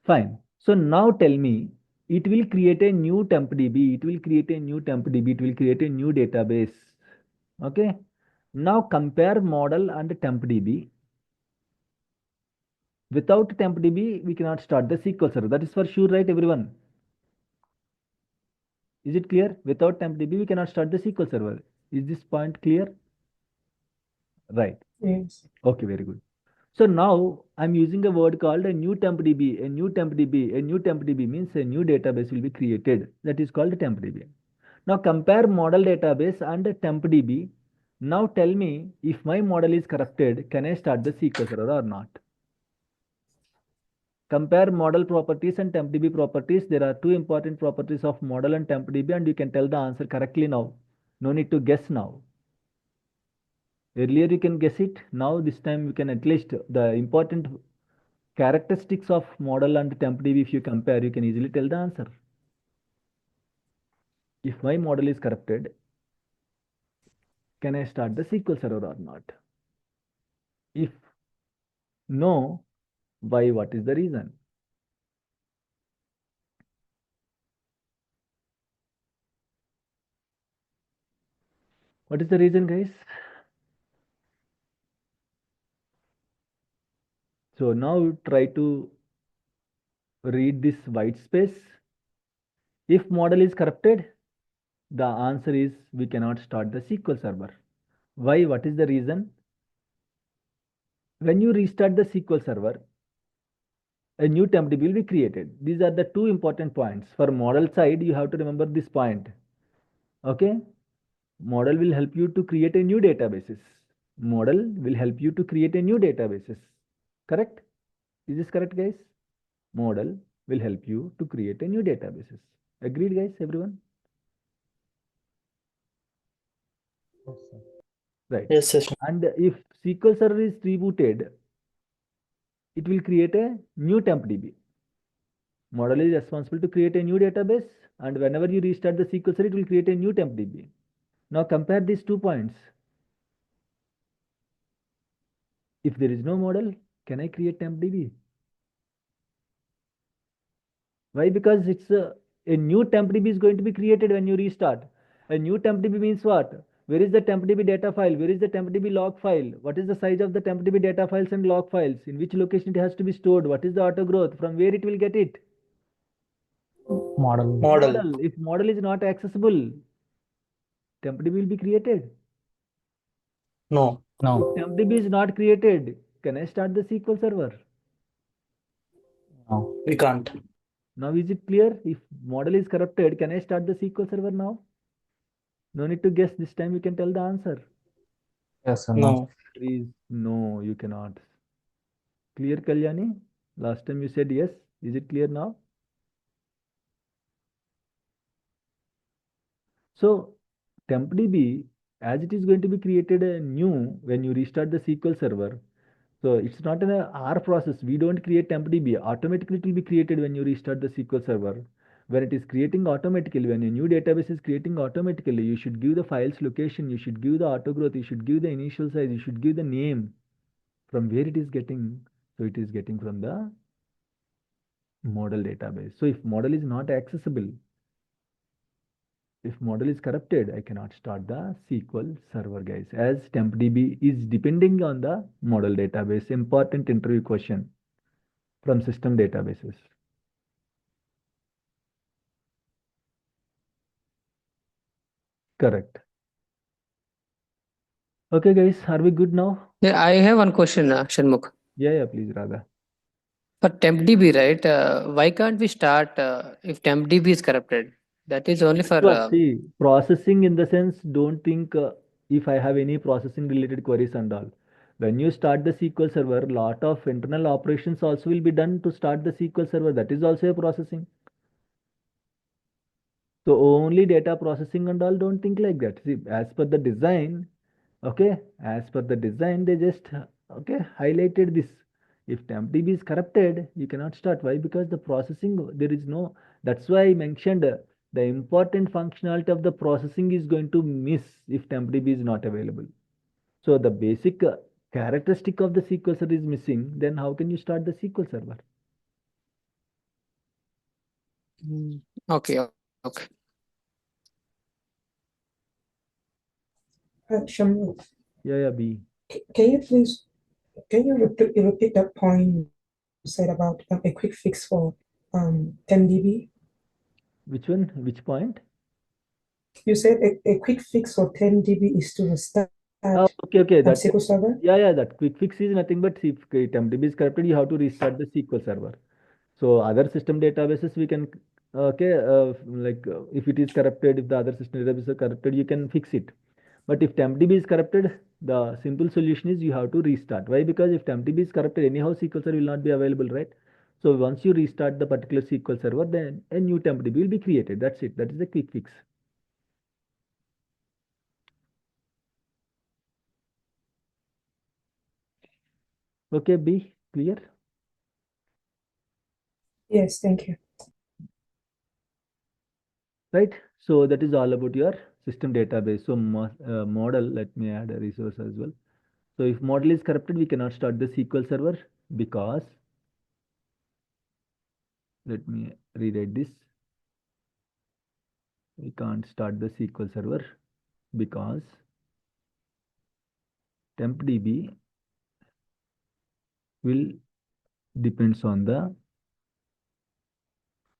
A: fine. So now tell me, it will create a new Tempdb. It will create a new Tempdb. It will create a new database. Okay. Now compare model and Tempdb. Without Tempdb, we cannot start the SQL Server. That is for sure, right, everyone? Is it clear? Without Tempdb, we cannot start the SQL Server. Is this point clear? Right.
E: Yes.
A: Okay, very good. So now I'm using a word called a new Tempdb. A new Tempdb. A new Tempdb means a new database will be created. That is called Tempdb. Now compare model database and Tempdb. Now tell me, if my model is corrupted, can I start the SQL server or not? Compare model properties and Tempdb properties. There are two important properties of model and Tempdb, and you can tell the answer correctly now. No need to guess now. Earlier you can guess it. Now this time you can at least the important characteristics of model and Tempdb, if you compare, you can easily tell the answer. If my model is corrupted, can I start the SQL server or not? If no, why? What is the reason? What is the reason, guys? So now try to read this white space. If model is corrupted, the answer is we cannot start the SQL server. Why? What is the reason? When you restart the SQL server, a new Tempdb will be created. These are the two important points. For model side, you have to remember this point. Okay? Model will help you to create a new databases. Model will help you to create a new databases. Correct? Is this correct, guys? Model will help you to create a new databases. Agreed, guys, everyone?
F: Yes, sir.
A: Right.
H: Yes, yes.
A: And if SQL Server is rebooted, it will create a new Tempdb. Model is responsible to create a new database, and whenever you restart the SQL Server, it will create a new Tempdb. Now compare these 2 points. If there is no model, can I create Tempdb? Why? Because it's a new Tempdb is going to be created when you restart. A new Tempdb means what? Where is the Tempdb data file? Where is the Tempdb log file? What is the size of the Tempdb data files and log files? In which location it has to be stored? What is the auto growth? From where it will get it?
F: Model.
H: Model.
A: If model is not accessible, Tempdb will be created.
H: No.
F: No.
A: Tempdb is not created. Can I start the SQL server?
F: No.
H: We can't.
A: Now is it clear? If model is corrupted, can I start the SQL server now? No need to guess. This time you can tell the answer.
F: Yes, sir. No.
H: No.
A: Please, no, you cannot. Clear, Kalyani? Last time you said yes. Is it clear now? So, Tempdb, as it is going to be created new when you restart the SQL server. So, it's not an R process. We don't create Tempdb. Automatically, it will be created when you restart the SQL server. When it is creating automatically, when a new database is creating automatically, you should give the file's location, you should give the auto growth, you should give the initial size, you should give the name. From where it is getting? So, it is getting from the model database. So, if model is not accessible, if model is corrupted, I cannot start the SQL server, guys, as Tempdb is depending on the model database. Important interview question from system databases. Correct. Okay, guys, are we good now?
I: Yeah, I have one question, Shanmukh.
A: Yeah, please, Radha.
I: For TempDB, right? Why can't we start if TempDB is corrupted? That is only for.
A: But see, processing in the sense, don't think if I have any processing related queries and all. When you start the SQL server, lot of internal operations also will be done to start the SQL server. That is also a processing. So only data processing and all, don't think like that. See, as per the design, okay, as per the design, they just, okay, highlighted this. If TempDb is corrupted, you cannot start. Why? Because the processing, there is no, that's why I mentioned the important functionality of the processing is going to miss if TempDb is not available. So the basic characteristic of the SQL server is missing, then how can you start the SQL server?
I: Okay. Okay.
E: Shamukh,
A: Yeah, B.
E: can you please repeat that point you said about a quick fix for TempDB?
A: Which one? Which point?
E: You said a quick fix for TempDB is to restart
A: Okay. That
E: SQL Server?
A: yeah. That quick fix is nothing but if TempDb is corrupted, you have to restart the SQL server. So other system databases we can okay if it is corrupted, if the other system database is corrupted, you can fix it. But if Tempdb is corrupted, the simple solution is you have to restart. Why? Because if Tempdb is corrupted, anyhow SQL server will not be available, right? So once you restart the particular SQL server, then a new Tempdb will be created. That's it. That is the quick fix. Okay, B, clear?
E: Yes, thank you.
A: Right? So that is all about your system database. So model, let me add a resource as well. So if model is corrupted, we cannot start the SQL server because, let me rewrite this. We can't start the SQL server because Tempdb will depends on the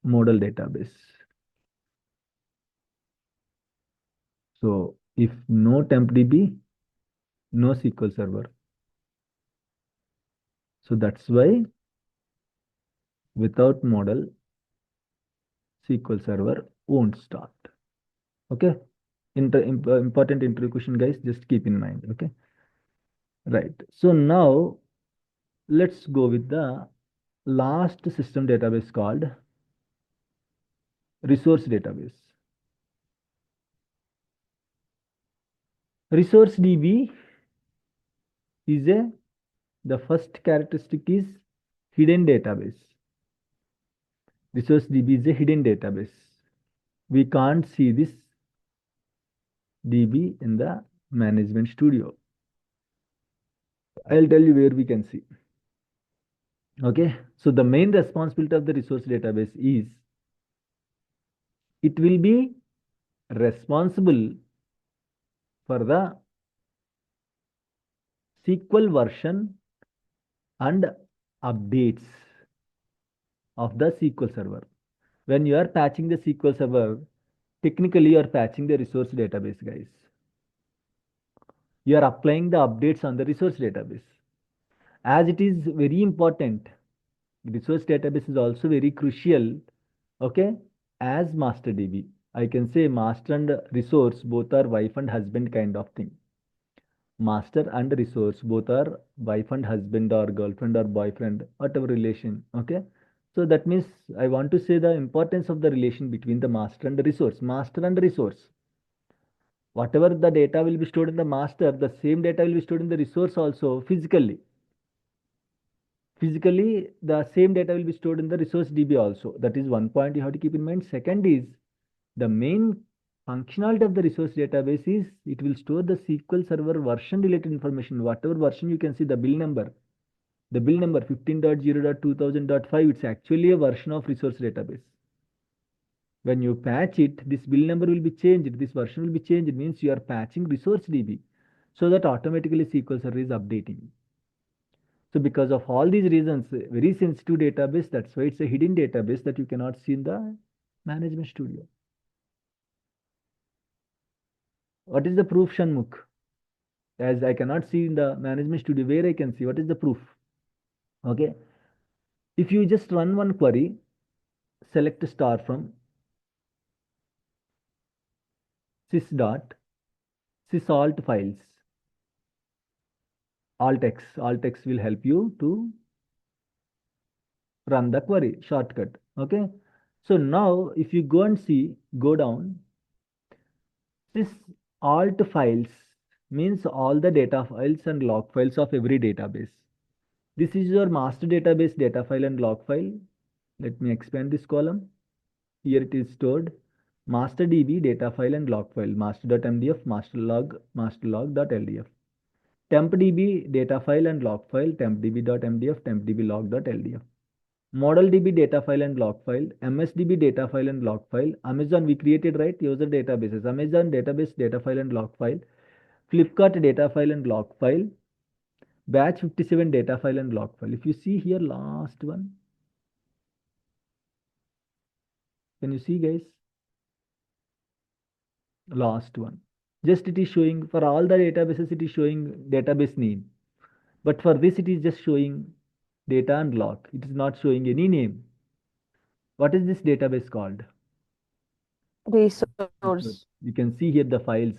A: model database. So if no Tempdb, no SQL server. So that's why without model, SQL server won't start. Okay. Important interview question, guys. Just keep in mind. Okay. Right. So now let's go with the last system database called resource database. Resource DB is the first characteristic is hidden database. Resource DB is a hidden database. We can't see this DB in the management studio. I'll tell you where we can see. Okay, so the main responsibility of the resource database is it will be responsible for the SQL version and updates of the SQL server. When you are patching the SQL server, technically you are patching the resource database, guys. You are applying the updates on the resource database. As it is very important, resource database is also very crucial, okay, as master DB. I can say master and resource both are wife and husband kind of thing. Master and resource both are wife and husband or girlfriend or boyfriend, whatever relation, okay. So that means I want to say the importance of the relation between the master and the resource. Master and resource. Whatever the data will be stored in the master, the same data will be stored in the resource also physically. Physically, the same data will be stored in the resource DB also. That is one point you have to keep in mind. Second is the main functionality of the resource database is it will store the SQL server version related information. Whatever version you can see the bill number 15.0.2000.5, it's actually a version of resource database. When you patch it, this bill number will be changed, this version will be changed. It means you are patching resource DB so that automatically SQL server is updating. So because of all these reasons, very sensitive database, that's why it's a hidden database that you cannot see in the management studio. What is the proof, Shanmukh? As I cannot see in the management studio, where I can see, what is the proof? Okay. If you just run one query, select star from sysalt files. Alt X will help you to run the query shortcut. Okay. So now if you go and see, go down, this alt files means all the data files and log files of every database. This is your master database data file and log file. Let me expand this column. Here it is stored. Master DB data file and log file, master.mdf, masterlog.ldf. Tempdb data file and log file, tempdb.mdf, tempdblog.ldf. Model DB data file and log file, Msdb data file and log file. Amazon we created, right? User databases. Amazon database data file and log file. Flipkart data file and log file. Batch57 data file and log file. If you see here, last one. Can you see, guys? Last one. Just it is showing for all the databases, it is showing database name. But for this, it is just showing data and log. It is not showing any name. What is this database called?
G: Resource.
A: You can see here the files.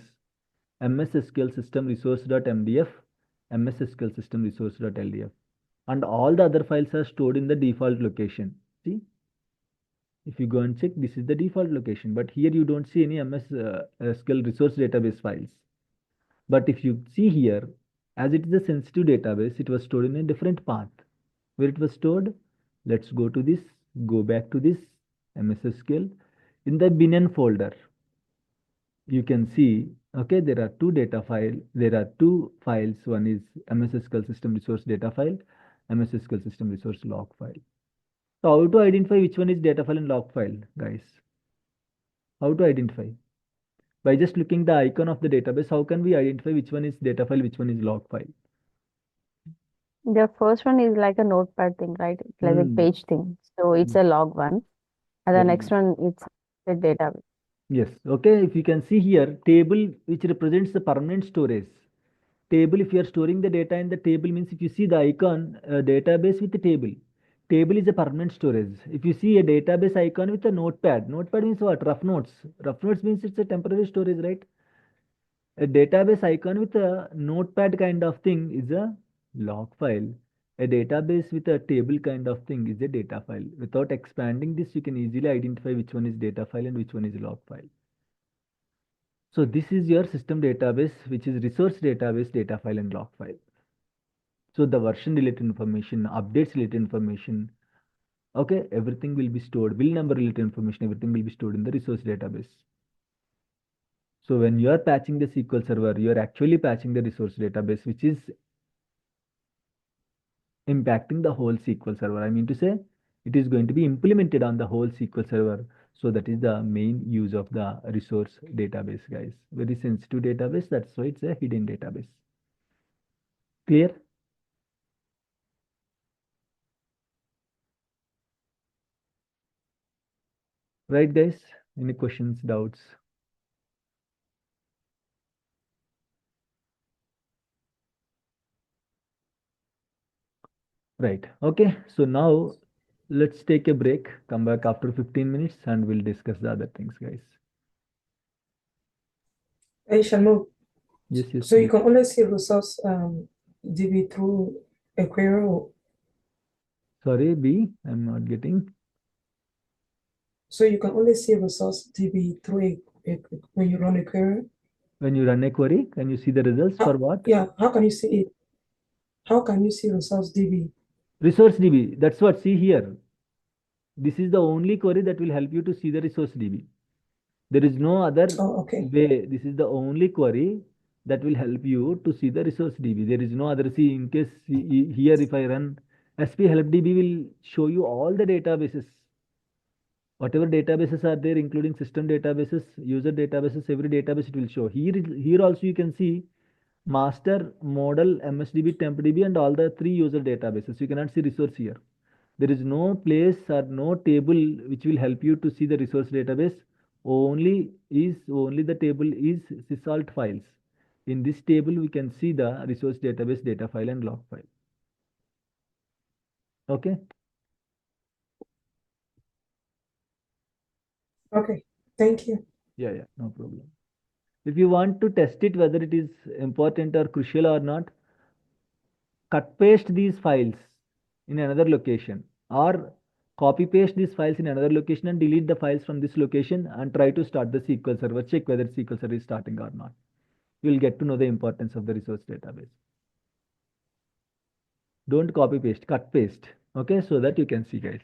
A: MS SQL system resource.mdf, MS SQL system resource.ldf. And all the other files are stored in the default location. See, if you go and check, this is the default location, but here you don't see any MS SQL resource database files. But if you see here, as it is a sensitive database, it was stored in a different path. Where it was stored, let's go to this, go back to this MS SQL. In the bin folder, you can see, okay, there are two files. One is MS SQL system resource data file, MS SQL system resource log file. So how to identify which one is data file and log file, guys? How to identify? By just looking the icon of the database, how can we identify which one is data file, which one is log file?
G: The first one is like a notepad thing, right? It's like a
A: Hmm.
G: page thing. So it's a log one. And the
A: Very
G: next one, it's the database.
A: Yes, okay, if you can see here, table which represents the permanent storage. Table, if you are storing the data in the table, means if you see the icon, database with the table is a permanent storage. If you see a database icon with a notepad means what? Rough notes. Rough notes means it's a temporary storage, right? A database icon with a notepad kind of thing is a log file. A database with a table kind of thing is a data file. Without expanding this, you can easily identify which one is data file and which one is log file. So this is your system database, which is resource database, data file and log file. So the version related information, updates related information, okay, everything will be stored. Bill number related information, everything will be stored in the resource database. So when you are patching the SQL server, you are actually patching the resource database, which is impacting the whole SQL server. I mean to say, it is going to be implemented on the whole SQL server. So that is the main use of the resource database, guys. Very sensitive database. That's why it's a hidden database. Clear? Right, guys? Any questions, doubts? Right. Okay. So now let's take a break. Come back after 15 minutes and we'll discuss the other things, guys.
E: Hey, Shalmo.
A: Yes, yes.
E: So you can only see resource DB through a query.
A: Sorry, B, I'm not getting.
E: So you can only see resource DB through when you run a query.
A: When you run a query, can you see the results for what?
E: Yeah, how can you see it? How can you see resource DB?
A: Resource DB. That's what. See here. This is the only query that will help you to see the resource DB. There is no other way. This is the only query that will help you to see the resource DB. There is no other. See, in case here, if I run SP help DB, will show you all the databases. Whatever databases are there, including system databases, user databases, every database it will show. Here also you can see master, model, MSDB, Tempdb, and all the three user databases. You cannot see resource here. There is no place or no table which will help you to see the resource database. Only the table is sysalt files. In this table, we can see the resource database, data file, and log file. Okay.
E: Okay. Thank you.
A: Yeah, no problem. If you want to test it whether it is important or crucial or not, cut paste these files in another location or copy paste these files in another location and delete the files from this location and try to start the SQL server. Check whether SQL server is starting or not. You will get to know the importance of the resource database. Don't copy paste, cut paste. Okay, so that you can see, guys.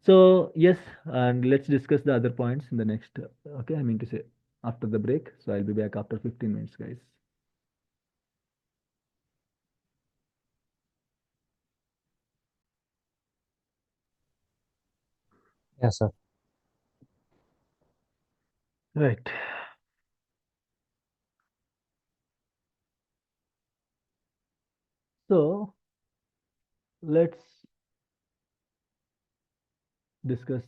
A: So yes, and let's discuss the other points in the next. Okay, I mean to say after the break. So I'll be back after 15 minutes, guys.
F: Yes, sir.
A: Right. So let's discuss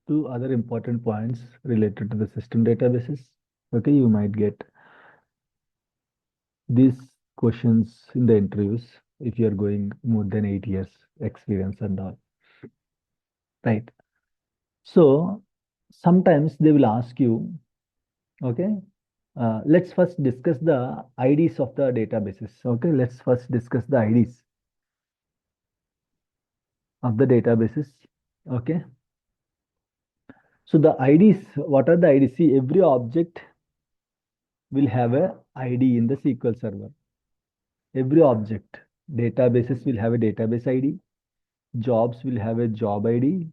A: two other important points related to the system databases. Okay, you might get these questions in the interviews if you are going more than 8 years experience and all. Right. So sometimes they will ask you, okay, Let's first discuss the IDs of the databases. Okay, let's first discuss the IDs of the databases. Okay. So the IDs, what are the IDs? See, every object will have a ID in the SQL server. Every object, databases will have a database ID, jobs will have a job ID,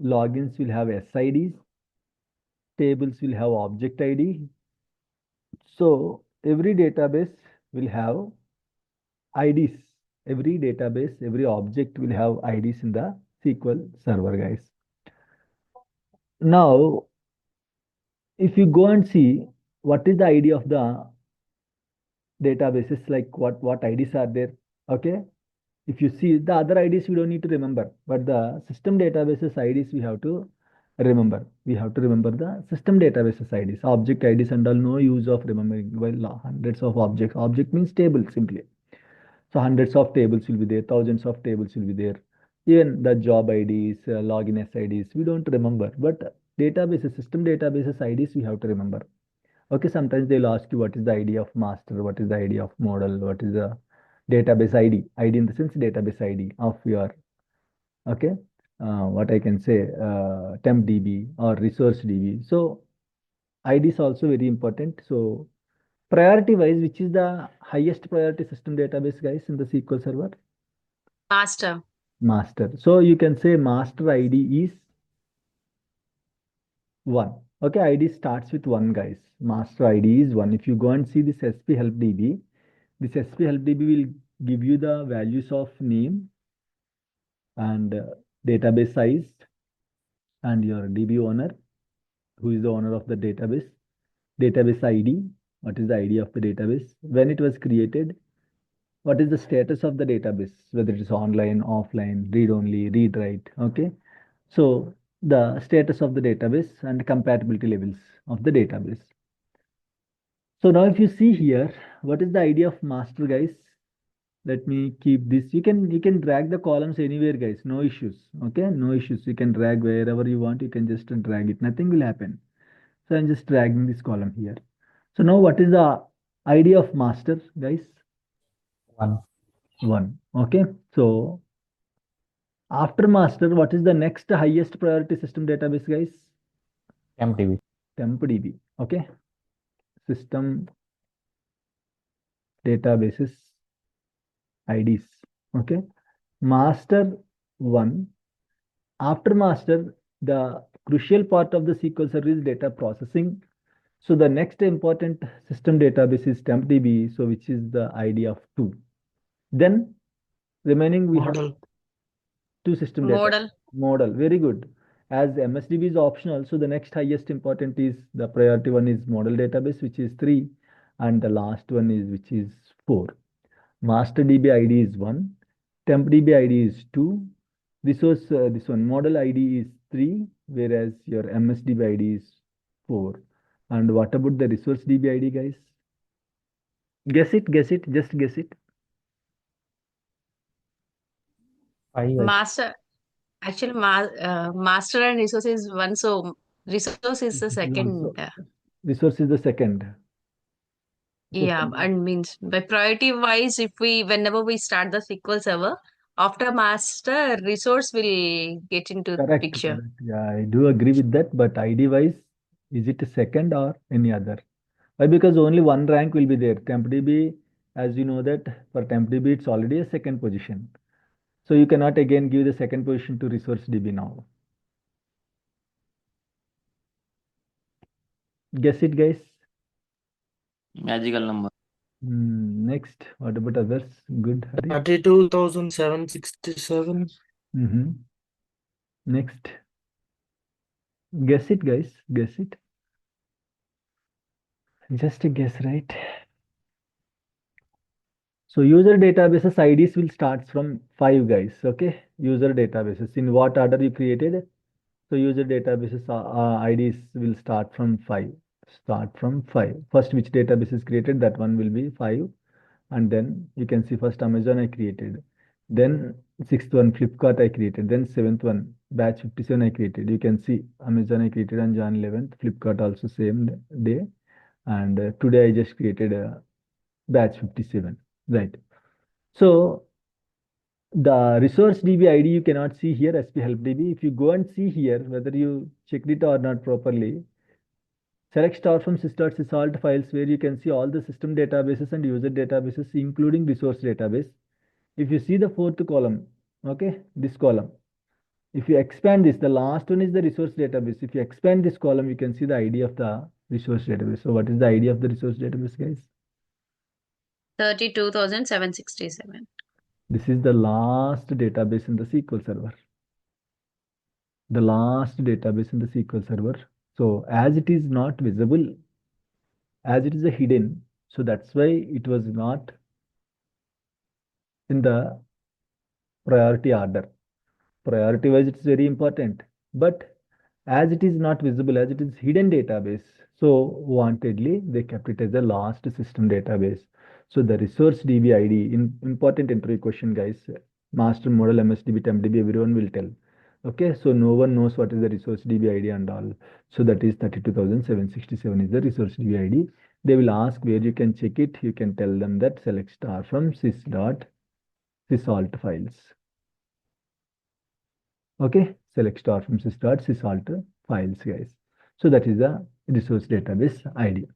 A: logins will have SIDs, tables will have object ID. So every database will have IDs. Every database, every object will have IDs in the SQL server, guys. Now, if you go and see what is the ID of the databases, like what IDs are there, okay? If you see the other IDs, we don't need to remember, but the system databases IDs we have to remember. We have to remember the system databases IDs, object IDs and all. No use of remembering. Well, hundreds of objects. Object means table simply. So hundreds of tables will be there, thousands of tables will be there. Even the job IDs, login SIDs, we don't remember. But databases, system databases IDs, we have to remember. Okay, sometimes they'll ask you what is the ID of master, what is the ID of model, what is the database ID. ID in the sense database ID of your, okay, what I can say, Tempdb or resource DB. So ID is also very important. So priority wise, which is the highest priority system database, guys, in the SQL server?
J: Master.
A: Master. So you can say master ID is 1. Okay, ID starts with 1, guys. Master ID is 1. If you go and see this SP help DB, this SP help DB will give you the values of name and database size and your DB owner, who is the owner of the database, database ID, what is the ID of the database, when it was created, what is the status of the database, whether it is online, offline, read only, read write. Okay, so the status of the database and compatibility levels of the database. So now if you see here, what is the ID of master, guys? Let me keep this. You can drag the columns anywhere, guys. No issues. Okay, no issues. You can drag wherever you want. You can just drag it. Nothing will happen. So I'm just dragging this column here. So now what is the ID of master, guys?
F: 1.
A: 1. Okay. So after master, what is the next highest priority system database, guys?
F: Tempdb.
A: Tempdb. Okay. System databases IDs. Okay. Master 1. After master, the crucial part of the SQL server is data processing. So the next important system database is Tempdb, so which is the ID of 2. Then remaining we have
H: Model.
A: 2 system
J: Model.
A: data. Model. Very good. As MSDB is optional, so the next highest important is the priority one is model database, which is 3, and the last one is which is 4. Master DB ID is 1, Tempdb ID is 2, resource this one model ID is 3, whereas your MSDB ID is 4. And what about the resource DB ID, guys? Guess it, just guess it.
F: 5.
J: Master. Actually, master and resource is 1. So resource is the second.
A: Resource is the second. So
J: Yeah, and means by priority wise, if whenever we start the SQL server, after master, resource will get into the
A: correct,
J: picture.
A: correct. Yeah, I do agree with that. But ID wise, is it a second or any other? Why? Because only one rank will be there. Tempdb, as you know that for Tempdb, it's already a second position. So you cannot again give the second position to resource DB now. Guess it, guys.
C: Magical number.
A: Next, what about others? Good, Hari.
H: 32,767.
A: Next. Guess it, guys. Guess it. Just a guess, right? So user databases IDs will start from 5, guys. Okay. User databases. In what order you created? So user databases IDs will start from 5. Start from 5. First, which database is created? That one will be 5. And then you can see first Amazon I created. Then 6th one Flipkart I created. Then 7th one Batch57 I created. You can see Amazon I created on Jan 11th. Flipkart also same day. And today I just created a Batch57, right? So the resource DB ID you cannot see here, SP help DB. If you go and see here, whether you checked it or not properly, select star from sys.sysalt files where you can see all the system databases and user databases, including resource database. If you see the fourth column, okay, this column, if you expand this, the last one is the resource database. If you expand this column, you can see the ID of the resource database. So what is the ID of the resource database, guys?
J: 32,767.
A: This is the last database in the SQL Server. The last database in the SQL Server. So as it is not visible, as it is a hidden, so that's why it was not in the priority order. Priority wise, it's very important, but as it is not visible, as it is hidden database, so wantedly they kept it as the last system database. So the resource DB ID, important interview question, guys. Master model, Msdb, Tempdb, everyone will tell. Okay, so no one knows what is the resource DB ID and all. So that is 32,767 is the resource DB ID. They will ask where you can check it. You can tell them that select star from sys.sysalt files. Okay, select star from sys.sysalt files, guys. So that is the resource database ID.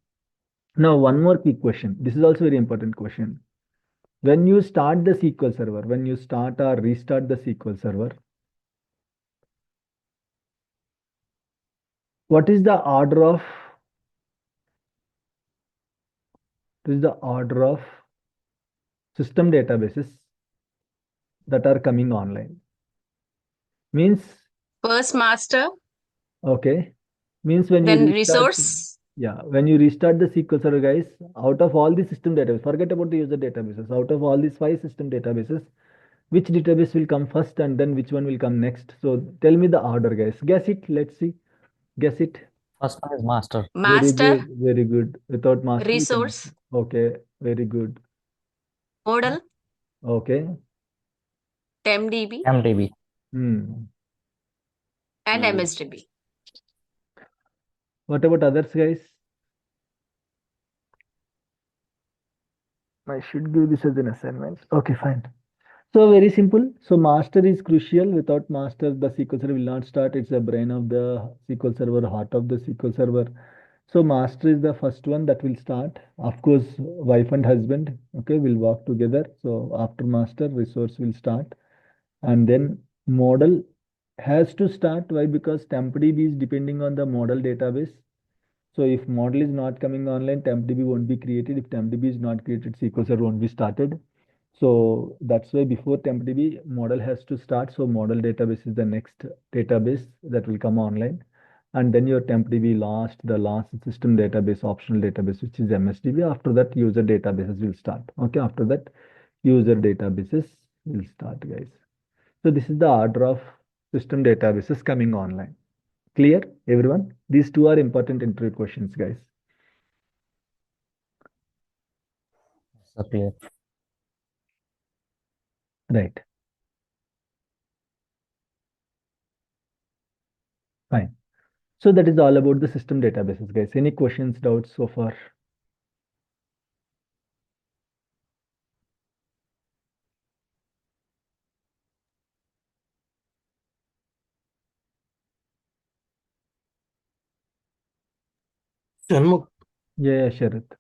A: Now, one more quick question. This is also very important question. When you start the SQL Server, when you start or restart the SQL Server, what is the order of system databases that are coming online? Means,
J: First master,
A: okay, means when
J: then
A: you restart,
J: resource,
A: yeah, when you restart the SQL Server, guys, out of all the system databases, forget about the user databases, out of all these 5 system databases, which database will come first and then which one will come next? So tell me the order, guys. Guess it. Let's see. Guess it.
F: First one is master.
A: Very
J: master,
A: good. Very good. Without master, you cannot.
J: resource,
A: Okay. Very good.
J: model,
A: Okay.
J: Tempdb,
F: MDB.
A: Hmm.
J: and Msdb.
A: What about others, guys? I should give this as an assignment. Okay, fine. So very simple. So master is crucial. Without master, the SQL Server will not start. It's the brain of the SQL Server, heart of the SQL Server. So master is the first one that will start. Of course, wife and husband, okay, will work together. So after master, resource will start. And then model has to start. Why? Because Tempdb is depending on the model database. So if model is not coming online, Tempdb won't be created. If Tempdb is not created, SQL Server won't be started. So that's why before Tempdb, model has to start. So model database is the next database that will come online. And then your Tempdb the last system database, optional database, which is Msdb. After that, user databases will start. Okay, after that, user databases will start, guys. So this is the order of system databases coming online. Clear, everyone? These two are important interview questions, guys.
F: So clear.
A: Right. Fine. So that is all about the system databases, guys. Any questions, doubts so far?
H: Shanmugh,
A: Yeah, Sharath.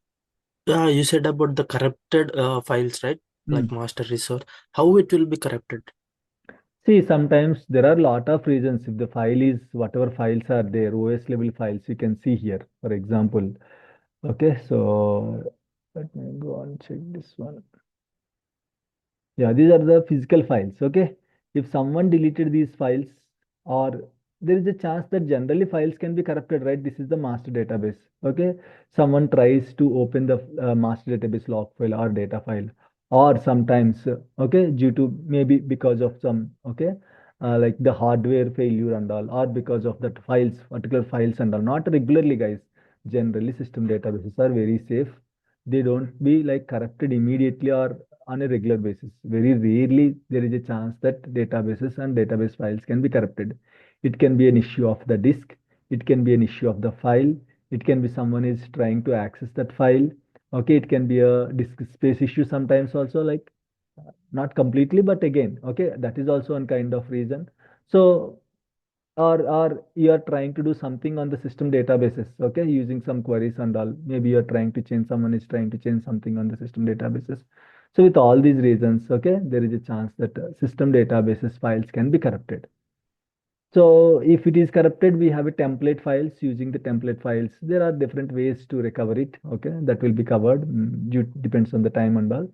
H: you said about the corrupted files, right? Like master resource. How it will be corrupted?
A: See, sometimes there are a lot of reasons. If the file is whatever files are there, OS level files, you can see here, for example. Okay, so let me go and check this one. Yeah, these are the physical files. Okay, if someone deleted these files, or there is a chance that generally files can be corrupted, right? This is the master database. Okay, someone tries to open the master database log file or data file, or sometimes, okay, due to maybe because of some, okay, like the hardware failure and all, or because of that files, particular files and all. Not regularly, guys. Generally, system databases are very safe. They don't be like corrupted immediately or on a regular basis. Very rarely there is a chance that databases and database files can be corrupted. It can be an issue of the disk. It can be an issue of the file. It can be someone is trying to access that file. Okay, it can be a disk space issue sometimes also, like not completely, but again, okay, that is also one kind of reason. So or you are trying to do something on the system databases, okay, using some queries and all. Maybe you're trying to change, someone is trying to change something on the system databases. So with all these reasons, okay, there is a chance that system databases files can be corrupted. So if it is corrupted, we have a template files. Using the template files, there are different ways to recover it, okay, that will be covered. Depends on the time and all.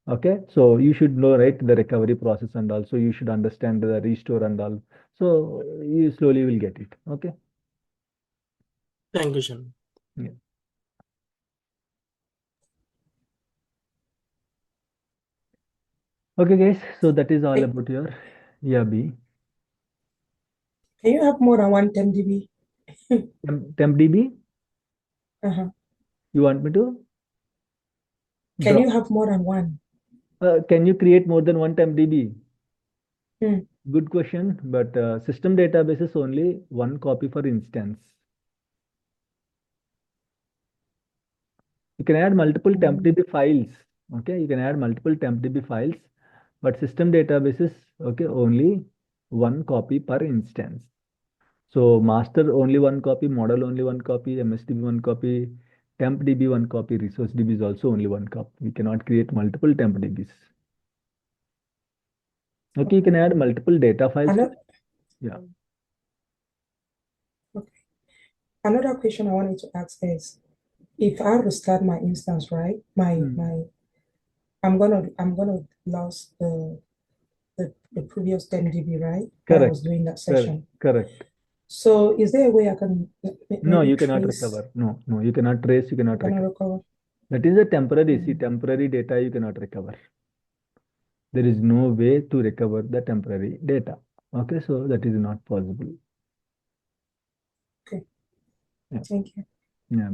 A: Okay, so you should know, right, the recovery process, and also you should understand the restore and all. So you slowly will get it. Okay.
H: Thank you, Shan.
A: Yeah. Okay, guys. So that is all
E: Hey.
A: about your B.
E: Can you have more than one Tempdb?
A: Tempdb.
E: Uh-huh.
A: You want me to?
E: Can
A: Drop?
E: you have more than one?
A: Can you create more than one Tempdb?
E: Hmm.
A: Good question, but system database is only one copy for instance. You can add multiple Tempdb files. Okay, you can add multiple Tempdb files, but system databases, okay, only one copy per instance. So master only one copy, model only one copy, Msdb one copy, Tempdb one copy, resource DB is also only one copy. We cannot create multiple Tempdbs. Okay, you can add multiple data files. Yeah.
E: Okay. Another question I wanted to ask is, if I restart my instance, right? I'm gonna lose the previous 10 GB, right? When I was doing that session.
A: Correct.
E: So is there a way I can
A: No,
E: maybe
A: you cannot
E: trace?
A: recover. No, you cannot trace, you cannot recover. That is a temporary, see, temporary data you cannot recover. There is no way to recover the temporary data. Okay, so that is not possible.
E: Okay.
A: Yeah.
E: Thank you.
A: Yeah,